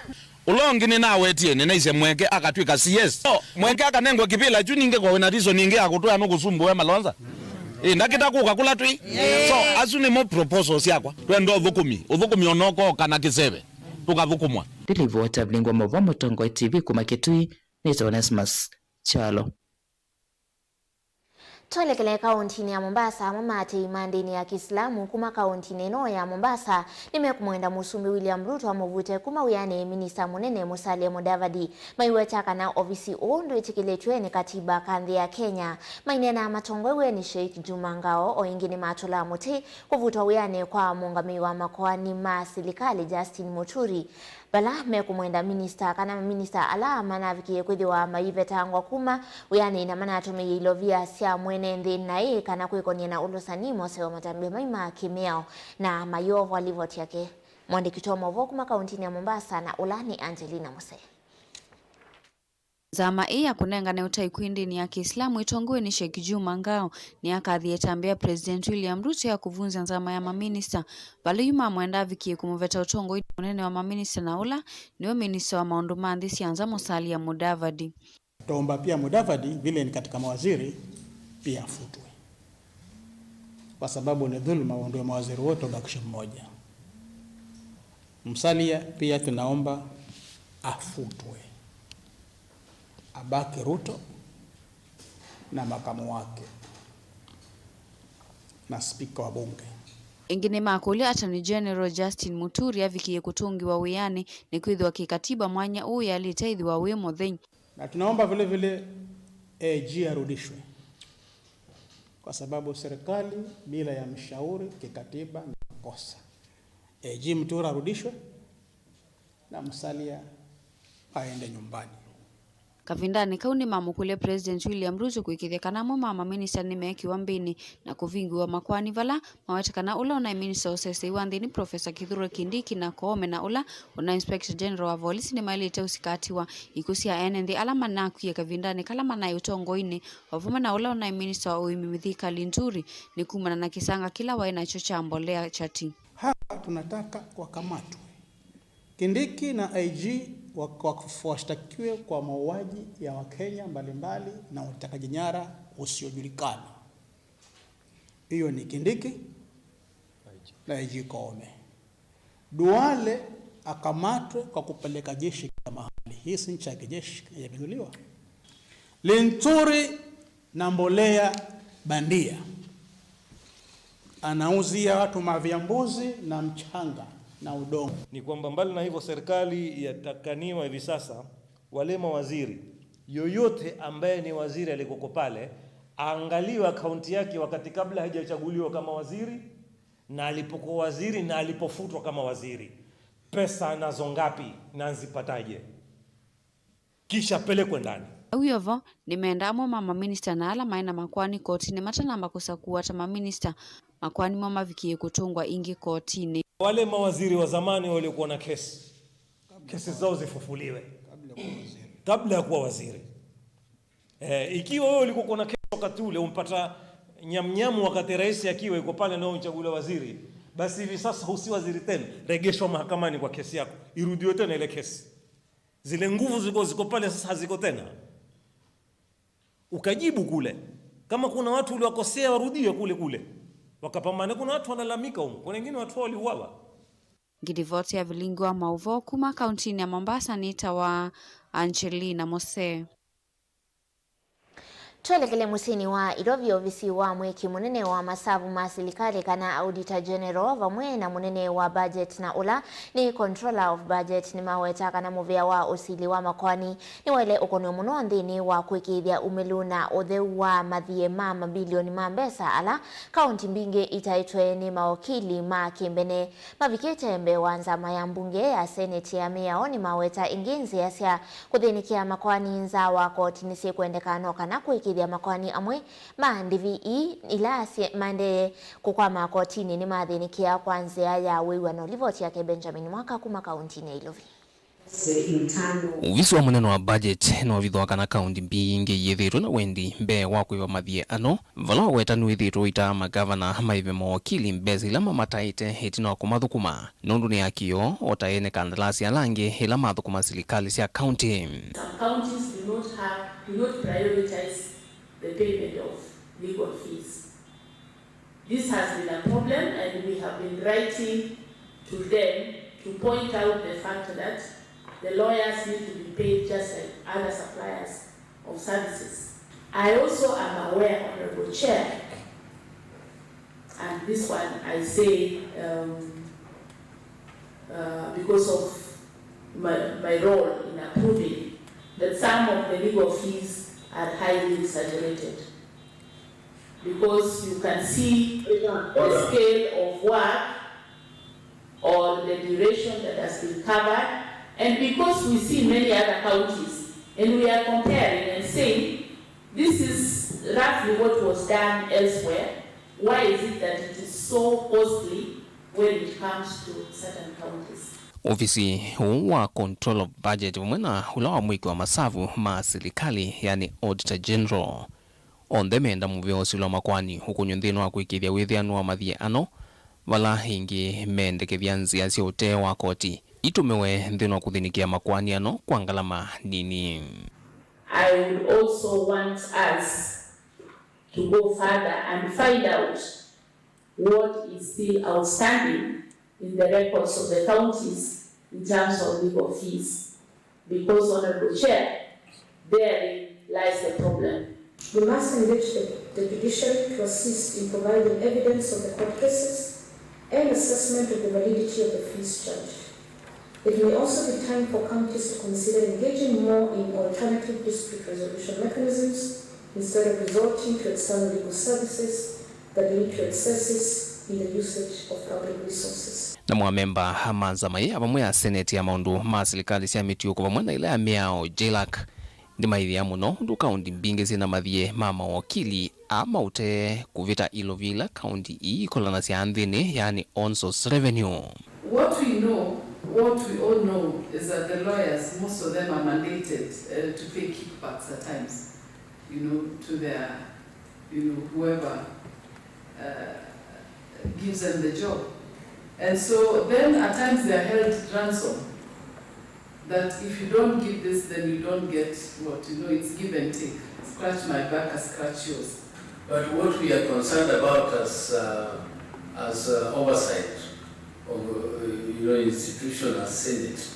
ulongi ni nawe tiene naise Mweke akatwika CS Mweke akanengwa kibila juu ninge kwa wena reason ninge akutoa no kusumbu we Malonza ndakita kuka kula twi so asuni mo proposals yakwa twendo uthukumi onoko kana kisebe tukathukumwa Dilivota Blingwa Movomo Tongo TV kuma Kitui ni Onesmus Chalo Twelekele kaunti ya Mombasa mamate imandini ya Kiislamu kuma kaunti neno ya Mombasa nimekumwenda Musumbi William Ruto amuvute kuma uyane minista munene Musalia Mudavadi maiwetaka na ofisi ondo itikiletwe ni katiba kandhi ya Kenya mainena matongwewe ni Sheikh Juma Ngao oingine matula muti kuvuta uyane kwa muungami wa makoani masilikali Justin Muturi bala mekumwenda minista kana minista ala manavikie kwithiwa maivetangwa kuma uyane na manatume ilovia sia mwenende nae kana kwikonia na ulusani mose wa matambe maima kimeo na mayovo alivoti yake mwandikitoa movo kuma kaunti ya Mombasa na ulani Angelina Mose Zama ya kunenga na utaikuindi ni ya Kiislamu itongue ni Sheikh Juma Ngao ni akathietambia President William Ruto ya kuvunza nzama ya maminista bali yuma mwenda vikie kumuveta utongo munene wa maminista na ula niwe minista wa maundu manthi sianza Musalia Mudavadi Tuomba pia Mudavadi vile ni katika mawaziri pia afutwe kwa sababu ni dhulma waondoe mawaziri wote bakisha mmoja. Musalia pia tunaomba afutwe abaki Ruto na makamu wake na spika wa bunge. Ingine makuli Attorney General Justin Muturi avikie kutungi wa uyani ni kwithwa kikatiba mwanya uya alitaithwa we muthenya na tunaomba vile vile AG arudishwe kwa sababu serikali bila ya mshauri kikatiba ni kosa. AG Muturi arudishwe na Musalia aende nyumbani. Kavindani kauni mamukule President William Ruto kuikithekana mama minister nimeki wambini na kuvingiwa makwani vala mawetekana ula una minister osese wandini Professor Kithure Kindiki na Koome na ula una Inspector General wa Polisi ni mailite usikatiwa ikusia NND alama nakuye Kavindani kalama na utongo ine wavuma na ula una minister wa uimimithika Linturi ni kumana na kisanga kila waina chocha mbolea chati. Hapa tunataka wakamatwe Kindiki na IG washtakiwe kwa mauaji ya Wakenya mbalimbali na utekaji nyara usiojulikana. Hiyo ni Kindiki na IG Koome. Duale akamatwe kwa kupeleka jeshi kila mahali. Hii si nchi ya kijeshi yamenuliwa. Linturi na mbolea bandia, anauzia watu maviambuzi na mchanga na udongo. Ni kwamba mbali na hivyo, serikali yatakaniwa hivi sasa wale mawaziri yoyote ambaye ni waziri alikoko pale aangaliwe akaunti yake wakati kabla hajachaguliwa kama waziri na alipokuwa waziri na alipofutwa kama waziri, pesa anazo ngapi na nzipataje, kisha pelekwe ndani. Uyovo nimeendamo mama minister na ala maina makwani kotini matanamba kusakuwa tama minister makwani mama vikie kutungwa ingi kotini. Wale mawaziri wa zamani waliokuwa na kesi zao zifufuliwe kabla ya kuwa waziri. Ikiwa wewe ulikuwa na kesi wakati ule umpata nyamnyamu wakati rais akiwa yuko pale na uchaguliwa waziri, basi hivi sasa husi waziri tena, regeshwa mahakamani kwa kesi yako, irudiwe tena ile kesi. Zile nguvu ziko pale sasa haziko tena. Ukajibu kule. Kama kuna watu uliwakosea warudiwe kule. Wakapambana. Kuna watu wanalamika huko. Kuna wengine watu waliuawa. Ngidivoti ya vilingwa mauvo kuma kauntini ya Mombasa ni tawa Angelina Mose. Tuelekele musini wa irovyo visi wa mweki munene wa masavu masilikali kana Auditor General vamwe na munene wa budget na ula ni Controller of Budget ni maweta kana muvia wa usili wa makwani ni wale ukono muno ndini wa kuikithia umeluna othe wa mathie mama bilioni mambesa ala kaunti mbinge itaitwe ni maokili ma kimbene mavikete mbe wanza mayambunge ya Senate ya miao ni maweta inginzi yasia kuthinikia makwani nza wa koti nisi kuendekano kana kuikithia makwani amwe maandivi ila mande kukwama kotini ni mathinikia kwanzia ya wiwa na olivoti yake Benjamin Mwaka kuma kaunti ya Ilovi. Uvisi wa munene wa budget no withwa kana kaunti mbingi yithirwo na wendi mbe wa kwiva mathie ano vala wetanu withirwo ita magavana maive mawakili mbezi ila mamataite itino kumathukuma nundu ni akio otaene kandalasi alangi ila mathukuma silikali sia county. Some counties do not prioritize the payment of legal fees. This has been a problem, and we have been writing to them to point out the fact that the lawyers need to be paid just like other suppliers of services. I also am aware, Honorable Chair, and this one I say because of my role in approving, that some of the legal fees are highly exaggerated. Because you can see the scale of work or the duration that has been covered, and because we see many other counties and we are comparing and saying this is roughly what was done elsewhere, why is it that it is so costly when it comes to certain counties? Ofisi wa Control of Budget wamena ulawa mwiki wa masavu ma silikali yani Auditor General onde menda muvyo silo makwani huku nyundhino wa kuikithia withianu wa mathie ano vala hingi mendeke vyanzi ya siote wa koti itumewe ndhino kuthinikia makwani ano kwa ngalama nini. I would also want us to go further and find out what is still outstanding in the records of the counties in terms of legal fees, because, Honorable Chair, therein lies the problem. We must engage the judiciary to assist in providing evidence of the court cases and assessment of the validity of the fees charged. It may also be time for counties to consider engaging more in alternative dispute resolution mechanisms instead of resorting to external legal services that lead to excesses in the usage of public resources. Na mwamemba hamanza mai abamwe ya Senate ya maundu ma silikali sia mitiuko bamwe na ila ya miao JLAC ndi maithia muno ndu kaundi mbingi zina mathie mama wakili ama ute kuvita Ilovila kaundi ikolana sia andhini yani on source revenue. What we all know is that the lawyers, most of them are mandated to pay kickbacks at times, to their, whoever gives them the job. And so then at times they are held ransom. That if you don't give this, then you don't get what, it's give and take. Scratch my back, I scratch yours. But what we are concerned about as oversight of institution as Senate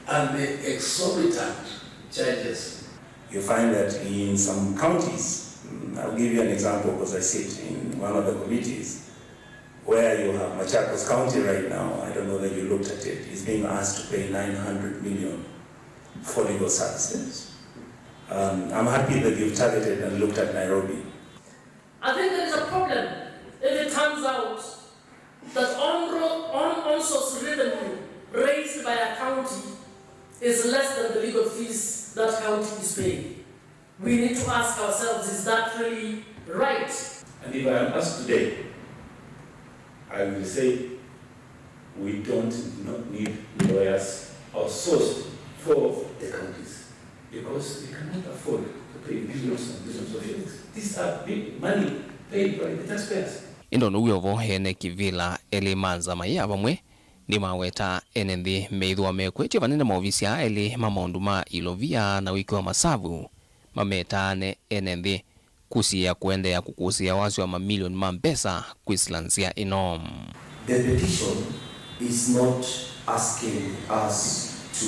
and the exorbitant charges. You find that in some counties, I'll give you an example because I sit in one of the committees where you have Machakos County right now. I don't know whether you looked at it. It's being asked to pay 900 million for legal services. I'm happy that you've targeted and looked at Nairobi. I think there is a problem if it turns out that on-source revenue raised by a county is less than the legal fees that county is paying. We need to ask ourselves, is that really right? And if I am asked today, I will say we don't not need lawyers outsourced for the counties because they cannot afford to pay billions and billions of shillings. These are big money paid by the taxpayers. Indo nuyovo hene kivila eli manza maya vamwe ni maweta enenthi meithwa mekwetie vanene maovisi a eli mamaunduma ilovia na wiki wa masavu mametane enenthi kusia kuendea kukusia wasi wa mamilioni mambesa kwislansia inom. The petition is not asking us to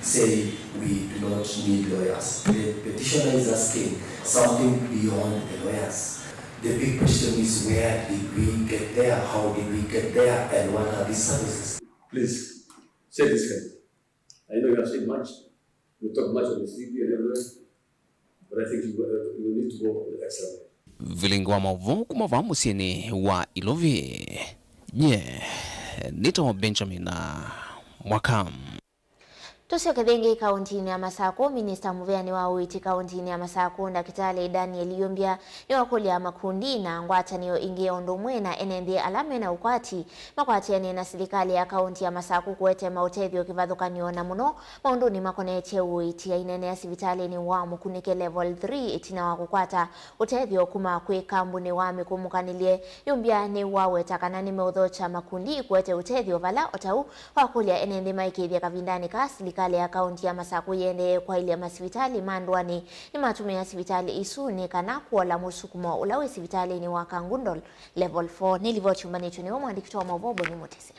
say we do not need lawyers. The petitioner is asking something beyond the lawyers. The big question is, where did we get there? How did we get there? And what are these services? Please, say this thing. I know you have said much. We talk much on the CP and everywhere. But I think you need to go the extra way. Vilingwa mavu kumava musini wa Ilovi. Nito Benjamin na Mwakam. Tusioke thengi kauntini ya Masako, Minister Muveani wa Uiti kauntini ya Masako Ndakitali Daniel Yombia ni wakulia makundi na ngwataniyo ingi ondomwe na enenthi alame na ukwati makwatiani na serikali ya kaunti ya Masako kuwete mautethio kivathukanio na muno maunduni makonetie Uiti ya inene ya sivitali ni wa mukunike level 3 itina wa kukwata utethio kuma kwe kambuni wa mikumukanilie. Yombia ni waweta kana ni meudhocha makundi kuwete utethio vala otau wakulia enenthi maikithia kavindani ka serikali ya kaunti ya Masako yende kwa ile masivitali mandwani ni matumia sivitali isuni kana kuola musukumo ulawe sivitali ni wa Kangundo level 4 nilivochumbani tuni wa mwandiki wa Mavobo ni Motesi.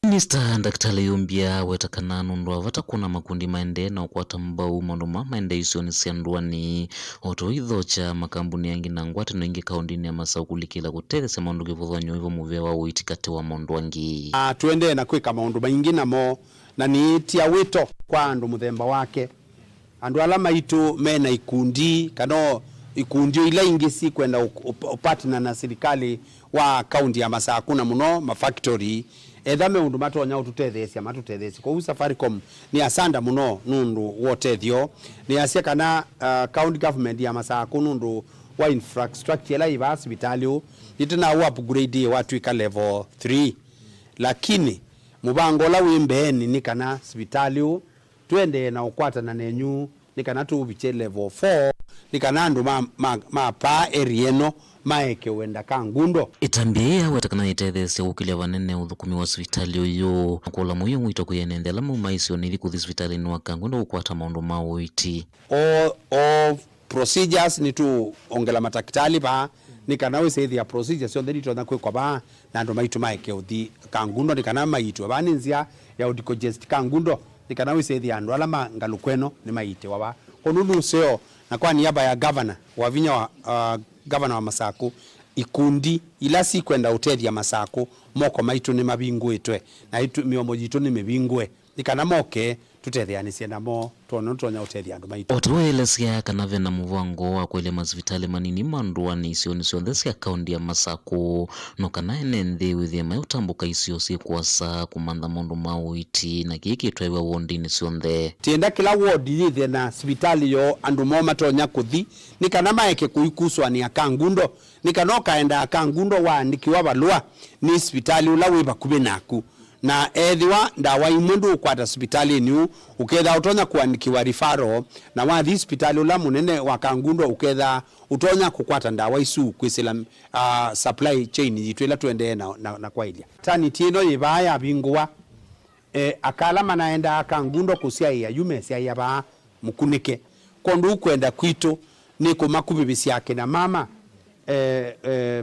Minister Ndakitali Yombia wetakana nundwa vatakuna makundi maende na ukwata mbau mondoma maende isioni siandwani oto idho cha makambuni yangi na ngwate no ingi kaundini ya Masako kulikila kutegese maundu kivudhonyo hivyo muvewa uitikati wa mondwangi. Tuende na kweka maundu maingi na mo na niitia wito kwa andu muthemba wake. Andu alama itu mena ikundi kano ikundi ila ingi si kwenda upatina na serikali wa kaunti ya Masako na muno mafactory edame undu matonya ututethesia matutethesi kwa Safaricom ni asanda muno nundu wotethio ni asia kana county government ya Masako nundu wa infrastructure la iba hospitalio itena wa upgrade watu ika level 3 lakini mubango la wimbeni ni kana hospitalio twende na ukwata na nenyu ni kana tu biche level 4 ni kana andu pa erieno maeke wenda Kangundo itambia wetakana itethese ukilia vanene uthukumi wa hospitali uyo kola muyo mwito kuyenendela mu maisio nili kuthi hospitali ni wa Kangundo ukwata maundu ma Uiti o procedures ni tu ongela matakitali ba ni kana we say the procedures on the dito na kwa ba na ndo maitu maeke uthi Kangundo ni kana maitu ba ni nzia ya udicogest Kangundo ni kana we say the andu alama ngalukweno ni maite wa onunu seo na kwa niaba ya governor wa vinya wa governor wa Masako ikundi ila si kwenda hoteli ya Masako moko maitu ni mabingwetwe na itu miomo jitu ni mebingwe nikana moke tutethianisia namo tono tonya hoteli andu maitu otwelesia kana vena muvango wa kwele masivitali manini mandwani isioni siothesia kaunti ya Masako no kana enenthi withia mai utambuka isio si kwasa kumanda mundu ma Uiti na kiki twewa wondini sionthe tienda kila wodi yithe na hospitali yo andu moma tonya kuthi nikana maeke kuikuswa ni Kangundo nikana kaenda Kangundo wa nikiwa balua ni hospitali ula wiba kubenaku na edhiwa ndawa imundu ukwata hospitali ni uketha utonya kuandikiwa referral na wa hospitali ula munene wa Kangundo uketha utonya kukwata ndawa isu kwisila supply chain yitwela tuende na kwa ilia tani tieno ibaya bingwa akala manaenda Kangundo kusia ya yume sia ya ba mukunike kondu kwenda kwito ni kumakubibisi yake na mama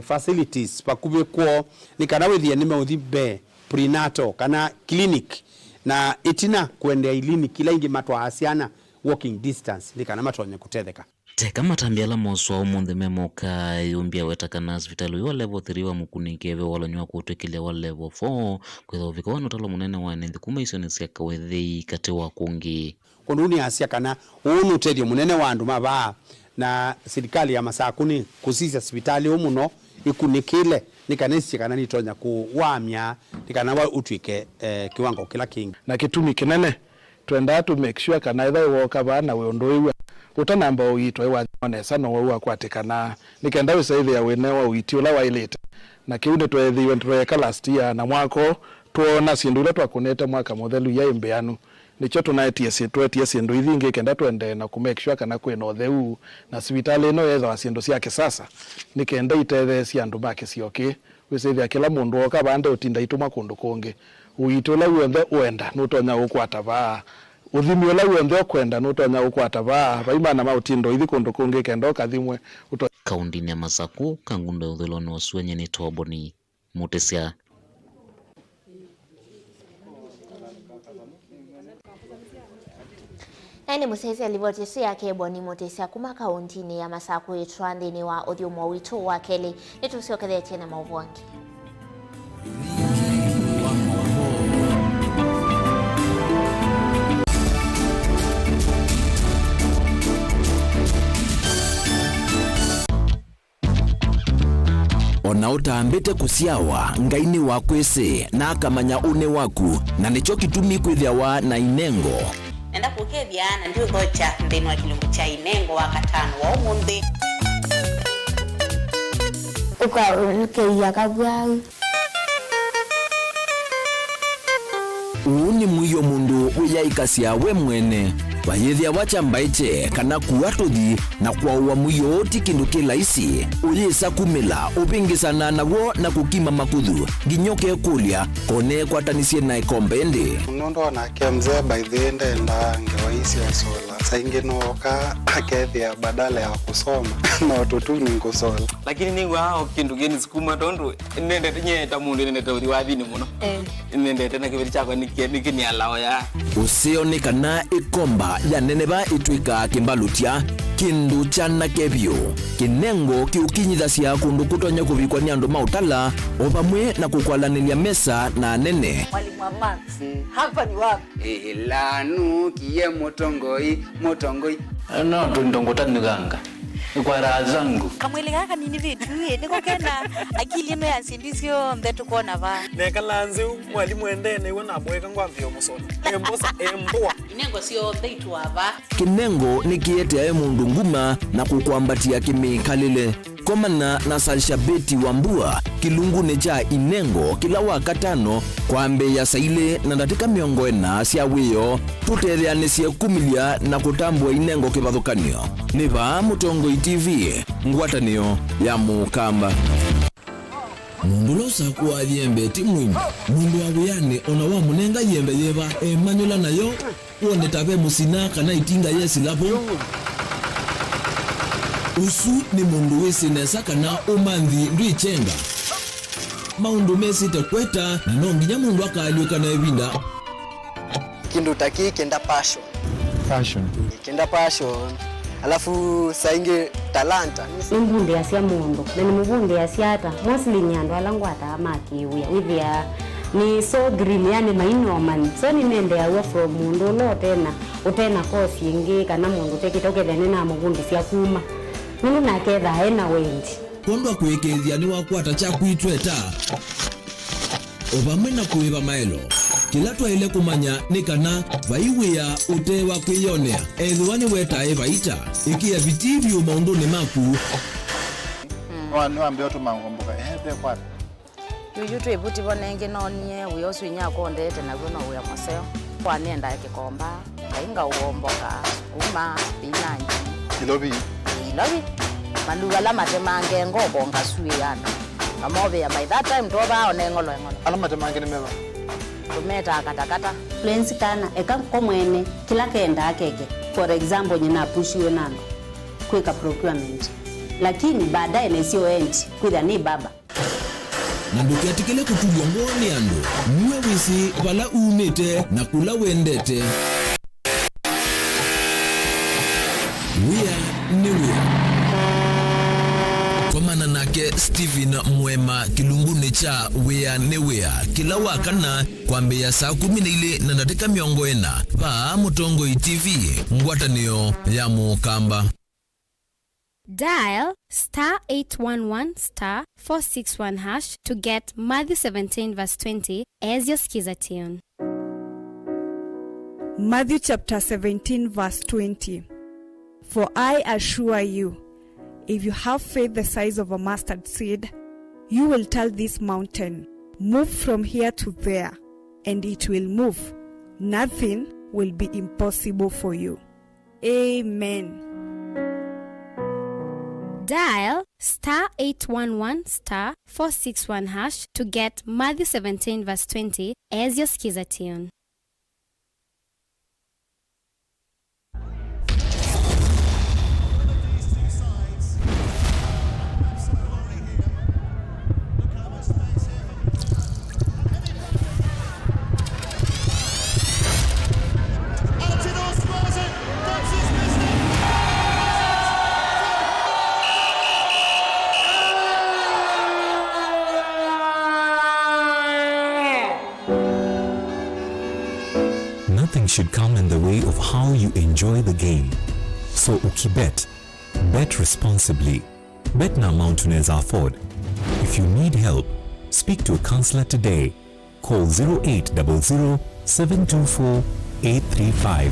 facilities pakube kwa ni kana withia ni mauthi be prenatal kana clinic na itina kwenda ilini kila ingi matwa asiana walking distance ni kana matonya kutetheka teka matambiala moswa umunthe memoka yumbia wetakana hospitali wa level 3 wa mukunikeve walonywa kutwekelea wa level 4 kwetha uvika wano talo munene wa nendi kuma iso ni siaka wethei kate wa kungi kunduni asia kana unu tedio munene wa andu mabaa na serikali ya Masakuni kusisa hospitali umuno ikunikile nikanisi kana nitonya kuwamya nikana wa utwike kiwango kila kingi na kitumi kinene twenda to make sure kana either woka bana we ondoiwe utanamba uitwe wa sana wa kwatikana nikenda we save ya wene wa uitio la wailete na kiune twethiwe tweka last year na mwako tuona sindule twakuneta mwaka muthelu ya imbeanu nicho tunaetie setwetie sindu ithingi kenda twende na ku make sure kana kwina utheu na hospitali no yetha wasindu cia kisasa nikenda itethe cia andu make cionki wisithia kila mundu oka bande utinda ituma kundu kungi uitula wende uenda nutonya ukwata ba uthimio la wende kwenda nutonya ukwata ba baimana mautindo ithi kundu kungi kenda okathimwe kaundini ya Masaku kangunda uthuloni wasuenye ni Toboni Mutesia. Nani musezi alivotisi yake Boni Mutesia kuma kauntini ya Masaku itwandini wa odhiumo witu wa keli nitusiyokethea tena mauvuangi. Ona utambite kusiawa ngaini wakwese na akamanya une waku na nicho kitumi kwithiawa na inengo nenda kukethia na ndio gocha ndeni wa kilungu cha inengo wa katano wa umundi ukarukeia kabwa uni mwiyo mundu uyaikasia we mwene wayethia wachambaiche kana kuatuthi na kwa mwiyo oti kindu kilaisi uyisa kumila upingisana nawo na kukima makuthu nginyoke kulia kone kwatanisie na ikombendi nondo na kemze by the end enda ngewaisi ya sola saingi noka akethia badala ya kusoma na tutuni nkusola lakini ningwa hao kindu geni sikuma tondu nende nyeta mundu nende tawri wathini muno nende tena kibiri chako nikini alao ya usioni kana ikomba ya neneba itwika kimbalutia kindu chana kebyo kinengo kiukinyithasia kundu kutonya kuvikwa ni andu mautala opamwe na kukwalanilia mesa na nene mwalimu wa Max hapa ni wapi lanu kiye motongoi no tundongotani ganga kwa raha zangu kamwili kaka nini vitu niko kena akili ino ya sindisio mbetu kona ba nekalanze mwalimu endene wona mweka ngwambio musola embosa emboa inengo sio beitu aba kinengo nikiete mundu nguma na kukwambatia kimikalile komana na salshabeti wambua kilungune cha inengo kila wakatano kwambe ya saile na ndatika miongo ena sia wiyo tutetheanesie kumilia na kutambua inengo kivathukanio niva Mutongo TV ngwatanio ya mukamba mundu losa kwa yembe timwini mundu awiyane ona wa munenga yembe yeva emanyula nayo uone tabe musina kana itinga yesi lapo usu ni mundu wisinesa kana umanthi ndwichenga maundu mesite kweta na nonginya mundu akaliuka na evinda kindu taki kenda passion alafu sainge talanta nimbunde asia mundu na nimbunde asia ata mostly nyando alangwata amakiuya withia ni so green yani mainoman so ni nende awe from mundu lo tena kosi ingi kana mundu tekitoke thene na mugundi cia kuma mundu naketha hena wendi kondo kwekethia ni wakwata cha kuitweta obamwe na kuiva maelo kila twaile kumanya ni kana vaiwia utewa kwiyonea ethiwa ni wetae vaita ikia vitivyo maunduni maku niwambia tu mangomboka ehe kwata yuyu twebuti bonenge nonie uyoswinya kondete naguo no uya maseo kwanenda kikomba kainga uomboka kuma binanyi ilobi maluga la matemange ngoko ngasuyana amobe ya by that time toba onengolo ala matemange nimeva kumeta katakata fluency kana eka komwene kila kenda akeke for example nyina pushiwe nando kweka procurement lakini baadaye nesio enti kwitha ni baba na ndukiatikile kutulwa ngoni andu mwe wisi vala umite na kula wendete we are niwia. Komana nake Steven Mwema kilunguni cha wea newea kila wakana kwa mbeya saa 12 na dakika 40 pa Mutongo TV ngwatanio ya Mukamba. Dial *811*461# to get Matthew 17:20 as your skiza tune. Matthew chapter 17 verse 20. For I assure you, if you have faith the size of a mustard seed, you will tell this mountain, move from here to there, and it will move. Nothing will be impossible for you. Amen. Dial *811*461# to get Matthew 17:20 as your skiza tune. Nothing should come in the way of how you enjoy the game. So Ukibet, bet responsibly. Bet na amount unaweza afford. If you need help, speak to a counselor today. Call 0800 724 835.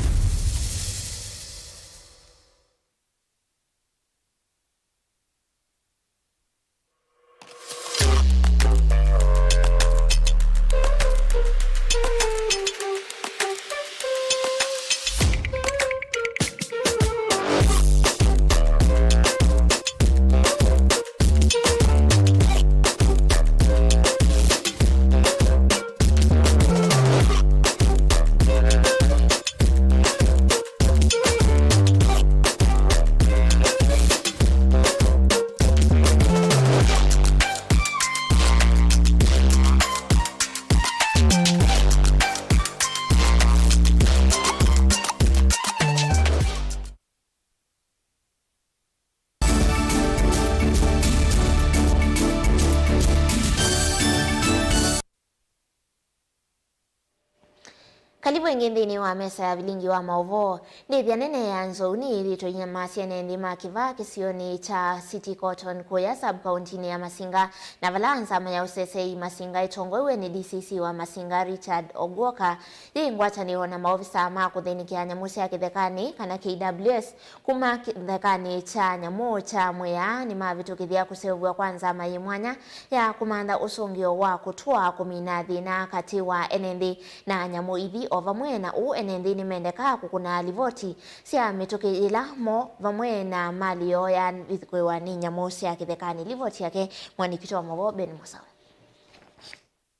Karibu ngindini wa mesa ya vilingi wa maovo. Ndivya nene ya nzouni ilito inyamasia nendi makiva kisioni cha City Cotton kuya sub-countini ya Masinga. Na valanza maya usesei Masinga itongowe ni DCC wa Masinga Richard Ogwoka. Hii ngwata ni wana maofisa ama kutheni kia nyamusi ya kithekani kana KWS. Kuma kithekani cha nyamu cha mwea ni mavitu kithia kusewa kwanza mayimwanya ya kumanda usungio wa kutua kuminathi na kati wa NND na nyamu ithi o vamwe na NND ni mendeka kukuna livoti sia mituki ila mo vamwe na malio ya vithikwewa ni nyamu sia kithekani livoti yake mwanikito wa mabo Ben Musawe.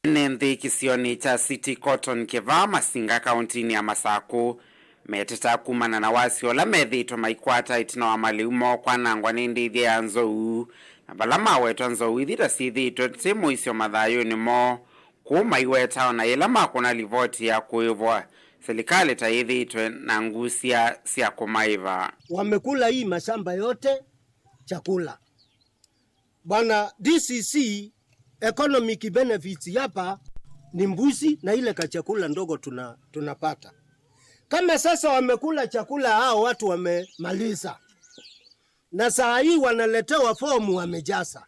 NND kisioni cha City Cotton kiva Masinga kauntini ya Masaku meteta kumana na wasi ola methito maikwata itina wa maliumo kwa nangwa nindi idhia ya nzou na balama wetu nzou idhita sidhito timu isio madhayo ni mo kuma iweta na ila makuna livoti ya kuivwa serikali taidhitwe na ngusia siya kumaiva. Wamekula hii mashamba yote chakula. Bwana DCC economic benefits hapa ni mbuzi na ile kachakula ndogo tunapata. Kama sasa wamekula chakula hao watu wamemaliza. Na saa hii wanaletewa fomu wamejaza.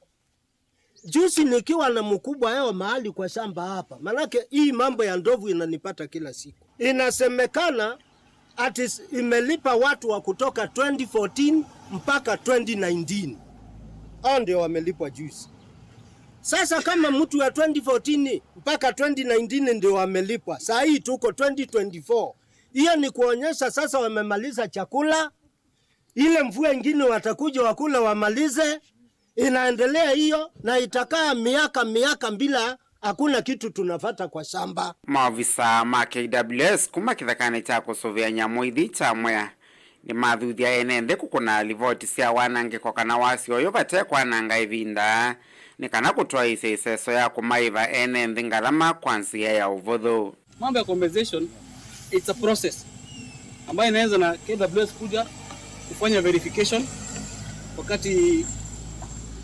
Juzi nikiwa na mkubwa yao mahali kwa shamba hapa. Manake hii mambo ya ndovu inanipata kila siku. Inasemekana ati imelipa watu wa kutoka 2014 mpaka 2019. Hao ndio wamelipwa juzi. Sasa kama mtu wa 2014 mpaka 2019 ndio wamelipwa. Saa hii tuko 2024. Hiyo ni kuonyesha sasa wamemaliza chakula. Ile mvua ingine watakuja wakula wamalize. Inaendelea hiyo na itakaa miaka bila hakuna kitu tunafata kwa shamba. Maafisa ma KWS kuma kithakani cha kusuvia nyamuithi cha mwea ni mathuthi ya NND kukuna livoti sia wanange kwa kana wasi oyo vatekwa nanga ivinda ni kana kutoa iseso ya kumaiva NND ngalama kwanzia ya uvuthu. Mambo ya compensation it's a process ambayo inaanza na KWS kuja kufanya verification wakati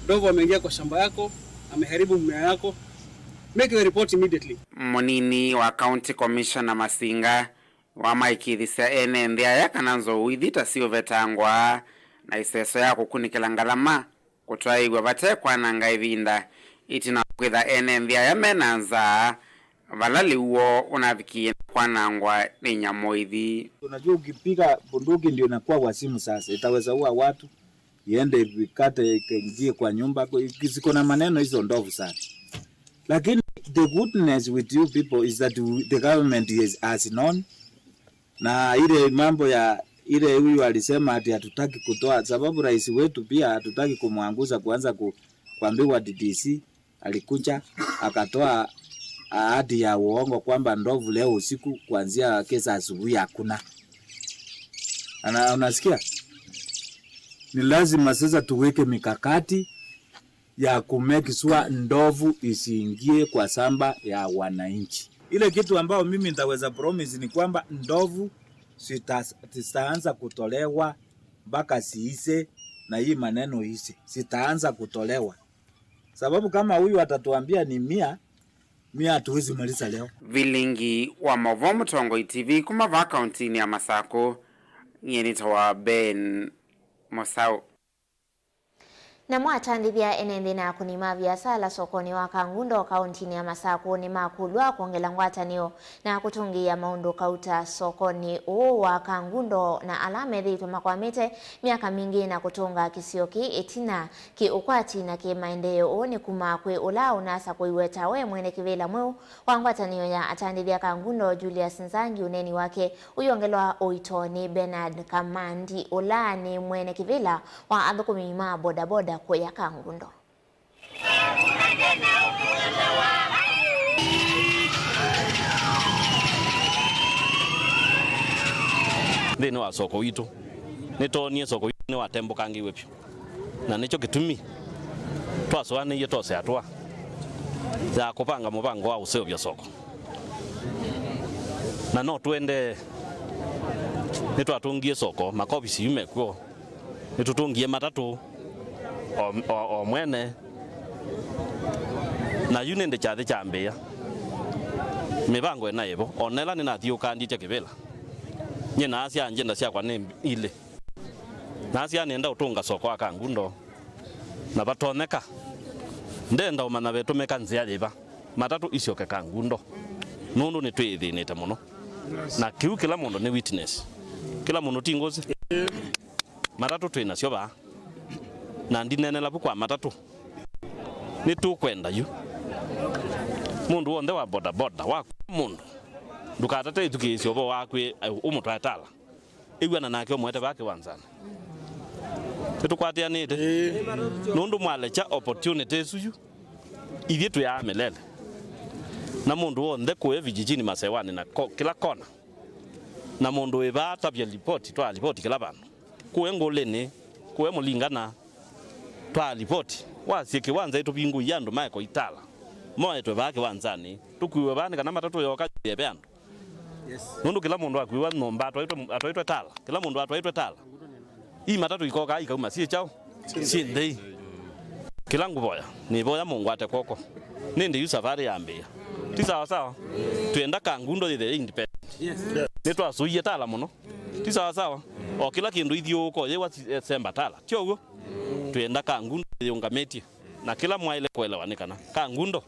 ndovu ameingia kwa shamba yako, ameharibu mmea yako, make the report immediately. Munini wa County Commissioner Masinga wa maikithisa ene ndia yakananzo withita sio vetangwa na iseso ya kukunikela ngalama kutwaigwa batekwa nanga ivinda itina kwitha ene ndia yamenanza valali uo unavikie kwa nangwa ni nyamoithi. Unajua ukipiga bunduki ndio inakuwa wasimu sasa. Itaweza ua watu, iende vikate ikingie kwa nyumba, ziko na maneno hizo ndovu sana. Lakini the goodness with you people is that the government has known, na ile mambo ya ile huyu alisema ati hatutaki kutoa, sababu rais wetu pia hatutaki kumwanguza kuanza kuambiwa DDC alikuja akatoa ahadi ya uongo kwamba ndovu leo usiku kuanzia kesa asubuhi hakuna. Unasikia? Ni lazima sasa tuweke mikakati ya kumake sure ndovu isiingie kwa samba ya wananchi. Ile kitu ambao mimi nitaweza promise ni kwamba ndovu sitaanza kutolewa mpaka siise na hii maneno hizi. Sitaanza kutolewa. Sababu kama huyu atatuambia ni 100 hatuwezi maliza leo. Vilingi wa Movomo Tongo TV kumava kauntini ya Masako nyenitawa Ben Mosao. Na mwatandithia enende na kunima biasala sokoni wa Kangundo kauntini ya Masako ni makulwa kuongela ngwatanio na kutungia maundu kauta sokoni wa Kangundo na alame dhitu makwamete miaka mingi na kutunga kisioki etina ki ukwati na ki maendeleo ni kumakwe ula unasa kuiweta we mwene kivela mweu wa ngwatanio ya atandithia Kangundo Julius Nzangi uneni wake uyongelwa oitoni Bernard Kamandi ula ni mwene kivela wa adhukumima boda boda kwa ya Kangundo. Thini wa soko witu nitonie soko witu ni watembo kangi wepyo na nicho kitumi twaswane ye tose atwa za kupanga mubango wa useo bya soko na no twende nitwatungie soko makobisi yume kwa nitutungie matatu o mwene na yunende chathe chambia mibango ena yebo onela ni nathio kandi cha kibela nyina asia njenda cia kwa ne ile na asia nenda utunga soko wa Kangundo na batoneka ndenda umana betumeka nzia liba matatu isioke Kangundo nundu ni twithinite muno na kiu kila mundu ni witness kila mundu tingozi matatu twina cio ba na ndinene labu kwa matatu ni tu kwenda yu mundu wonde wa boda boda wa mundu dukatate tukisio bo wakwe umutwatala igwana nake omwete bake wanzana tukwatia nite nundu mwalecha opportunities yu ithie tu ya melele na mundu wonde kwe vijijini masewani na kila kona na mundu webata bya report twa report kila bantu kuwe ngoleni kuwe mulingana twa report wasike wanza itu bingu yandu maiko itala moyo twe bake wanzani tukuwe bane kana matatu yoka yebeando nundu kila mundu akwiwa nomba atwaitwe tala kila mundu atwaitwe tala hii matatu ikoka ikauma si chao si ndei kila nguboya ni boya mungu ate koko nindi yu safari yambia ti sawa sawa twenda Kangundo the independent netwa suye tala muno ti sawa sawa o kila kindu ithio ko yewa semba tala tiogo twenda Kangundo yungameti na kila mwaile kuelewanikana Kangundo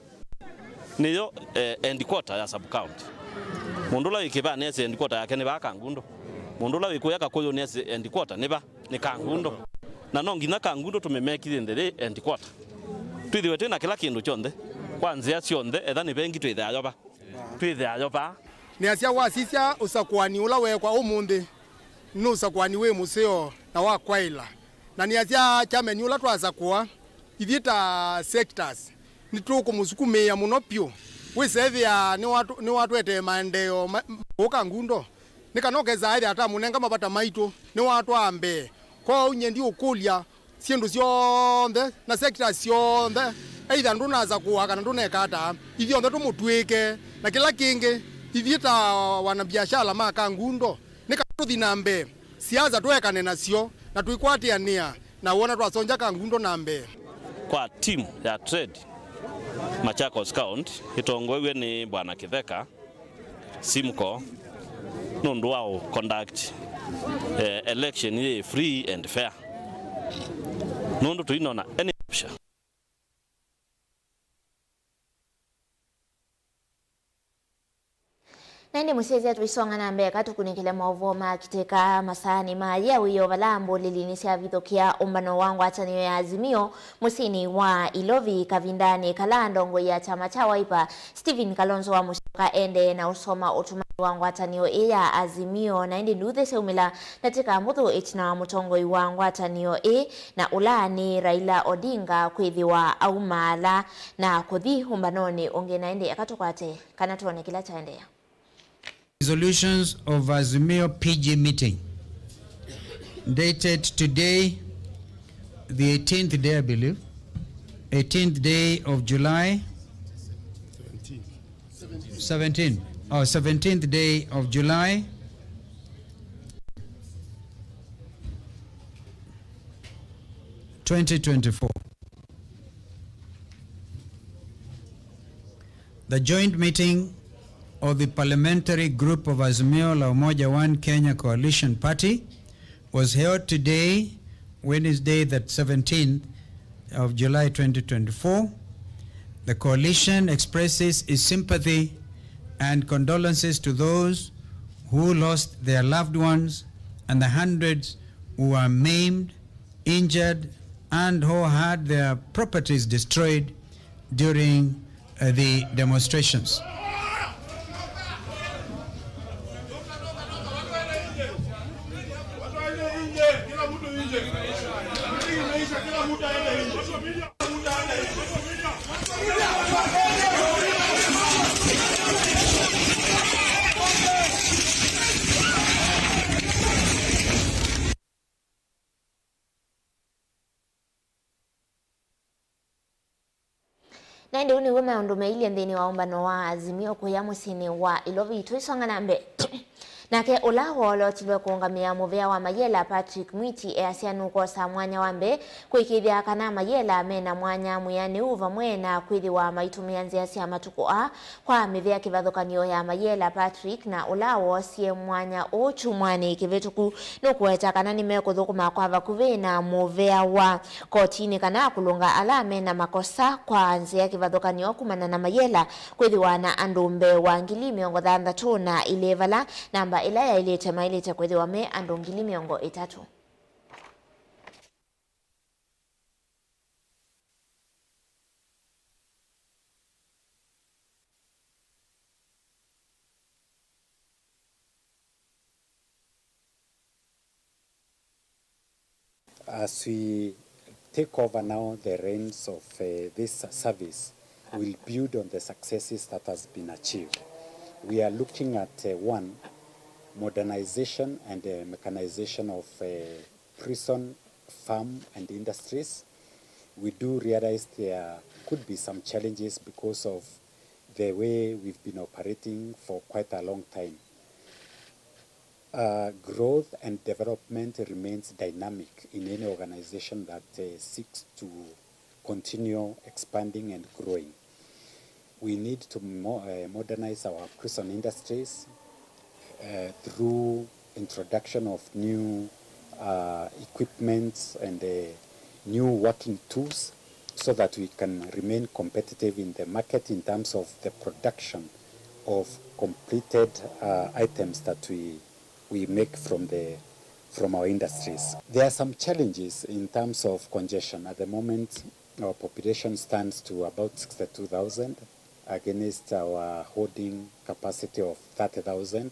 niyo end quarter ya sub county mundula ikiba nese end quarter yake ni ba Kangundo mundula wikuyaka koyo nese end quarter ni Kangundo na nongi na Kangundo tumemeki ndere end quarter twithiwe tena kila kindu chonde kwanzia cionde ethani bengi twithayo ba ni asia wasisia usakwani ula wekwa umundi no usakwani we museo na wa kwaila na ni asia chameni ula twasakwa ithita sectors nituko musukumia muno pyo wisevia ni watu ete maendeo Kangundo nikanokeza aire ata munenga mabata maito ni watu ambe kwa unye ndio kulia siendu cionde na sectors cionde either ndunaza kuwa kana ndunekata ithio ndo tumutwike na kila kingi ithita wana biashara ma Kangundo nikatuthi nambe siaza twekane nacio na tuikwatiania na wona twasonja kangundo na mbere kwa timu ya trade Machakos County itongoiwe ni Bwana Kitheka Simco nundu wao conduct election ye free and fair nundu tuinona any option Nende musezi tuisonga na mbeka tukunikile mauvoma kiteka masani maria wiyo valambo lilinisia vithokia umbano wangu ataniyo ya Azimio musini wa Ilovi Kavindani Kalandongo ya chama cha Wiper Stephen Kalonzo wa Musyoka ende na usoma utumani wangu ataniyo ya Azimio na indi nduthe seumila natika muthu ichina mutongo wangu ataniyo na ulani Raila Odinga kwithiwa aumala na kuthi umbanoni unge na indi akatukwate kana tuone kila chaendea. Resolutions of Azimio PG meeting dated today, the 18th day, I believe, 18th day of July, 17th day of July, 2024. The joint meeting of the parliamentary group of Azimio la Umoja One Kenya Coalition Party was held today, Wednesday, the 17th of July 2024. The coalition expresses its sympathy and condolences to those who lost their loved ones and the hundreds who were maimed, injured, and who had their properties destroyed during the demonstrations. Nende uni wema undume ili ndini wa umbano wa Azimio kuya musini wa Ilovi tuisonga na mbe. Nake ulaho lo chilwe kuungamia muvea wa Mayela Patrick Mwiti easianu kosa mwanya wambe kuikithia kana Mayela mena mwanya muyani uva mwena kwithi wa maitumia nziasi ya matuku kwa mivea kivathukanio ya Mayela Patrick na ulaho sie mwanya uchumwani kivetuku nukueta kana nimekuthukuma kwa vakuvi na muvea wa kotini kana kulunga alame na makosa kwa nzia kivathukanio kumana na Mayela kwithi wa na andumbe wa ngili miongo thanthatu na ilevala namba ilaya ilete mailete kwezi wame andongili miongo 3. As we take over now the reins of this service, we'll build on the successes that has been achieved. We are looking at one, modernization and mechanization of prison, farm and industries. We do realize there could be some challenges because of the way we've been operating for quite a long time. Growth and development remains dynamic in any organization that seeks to continue expanding and growing. We need to modernize our prison industries through introduction of new equipment and new working tools so that we can remain competitive in the market in terms of the production of completed items that we make from our industries. There are some challenges in terms of congestion. At the moment, our population stands to about 62,000 against our holding capacity of 30,000.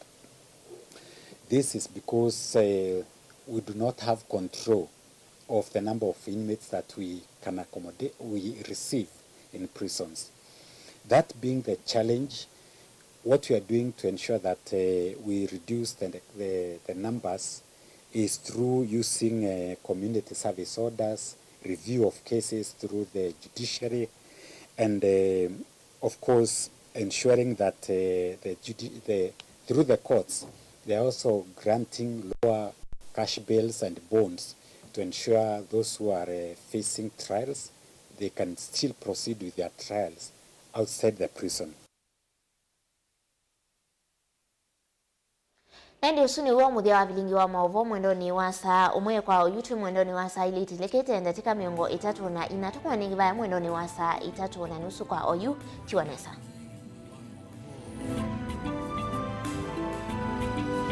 This is because we do not have control of the number of inmates that we can accommodate, we receive in prisons. That being the challenge, what we are doing to ensure that we reduce the numbers is through using community service orders, review of cases through the judiciary, and of course ensuring that through the courts, they are also granting lower cash bails and bonds to ensure those who are facing trials, they can still proceed with their trials outside the prison. Nendi usuni uwa muthia wa vilingi wa maovo mwendoni wa saa umwe kwa YouTube mwendoni wa saa ili tilekete ndatika miongo 3 na inatukwa ningivaya mwendoni wa saa 3:30 kwa OU Kiwanesa.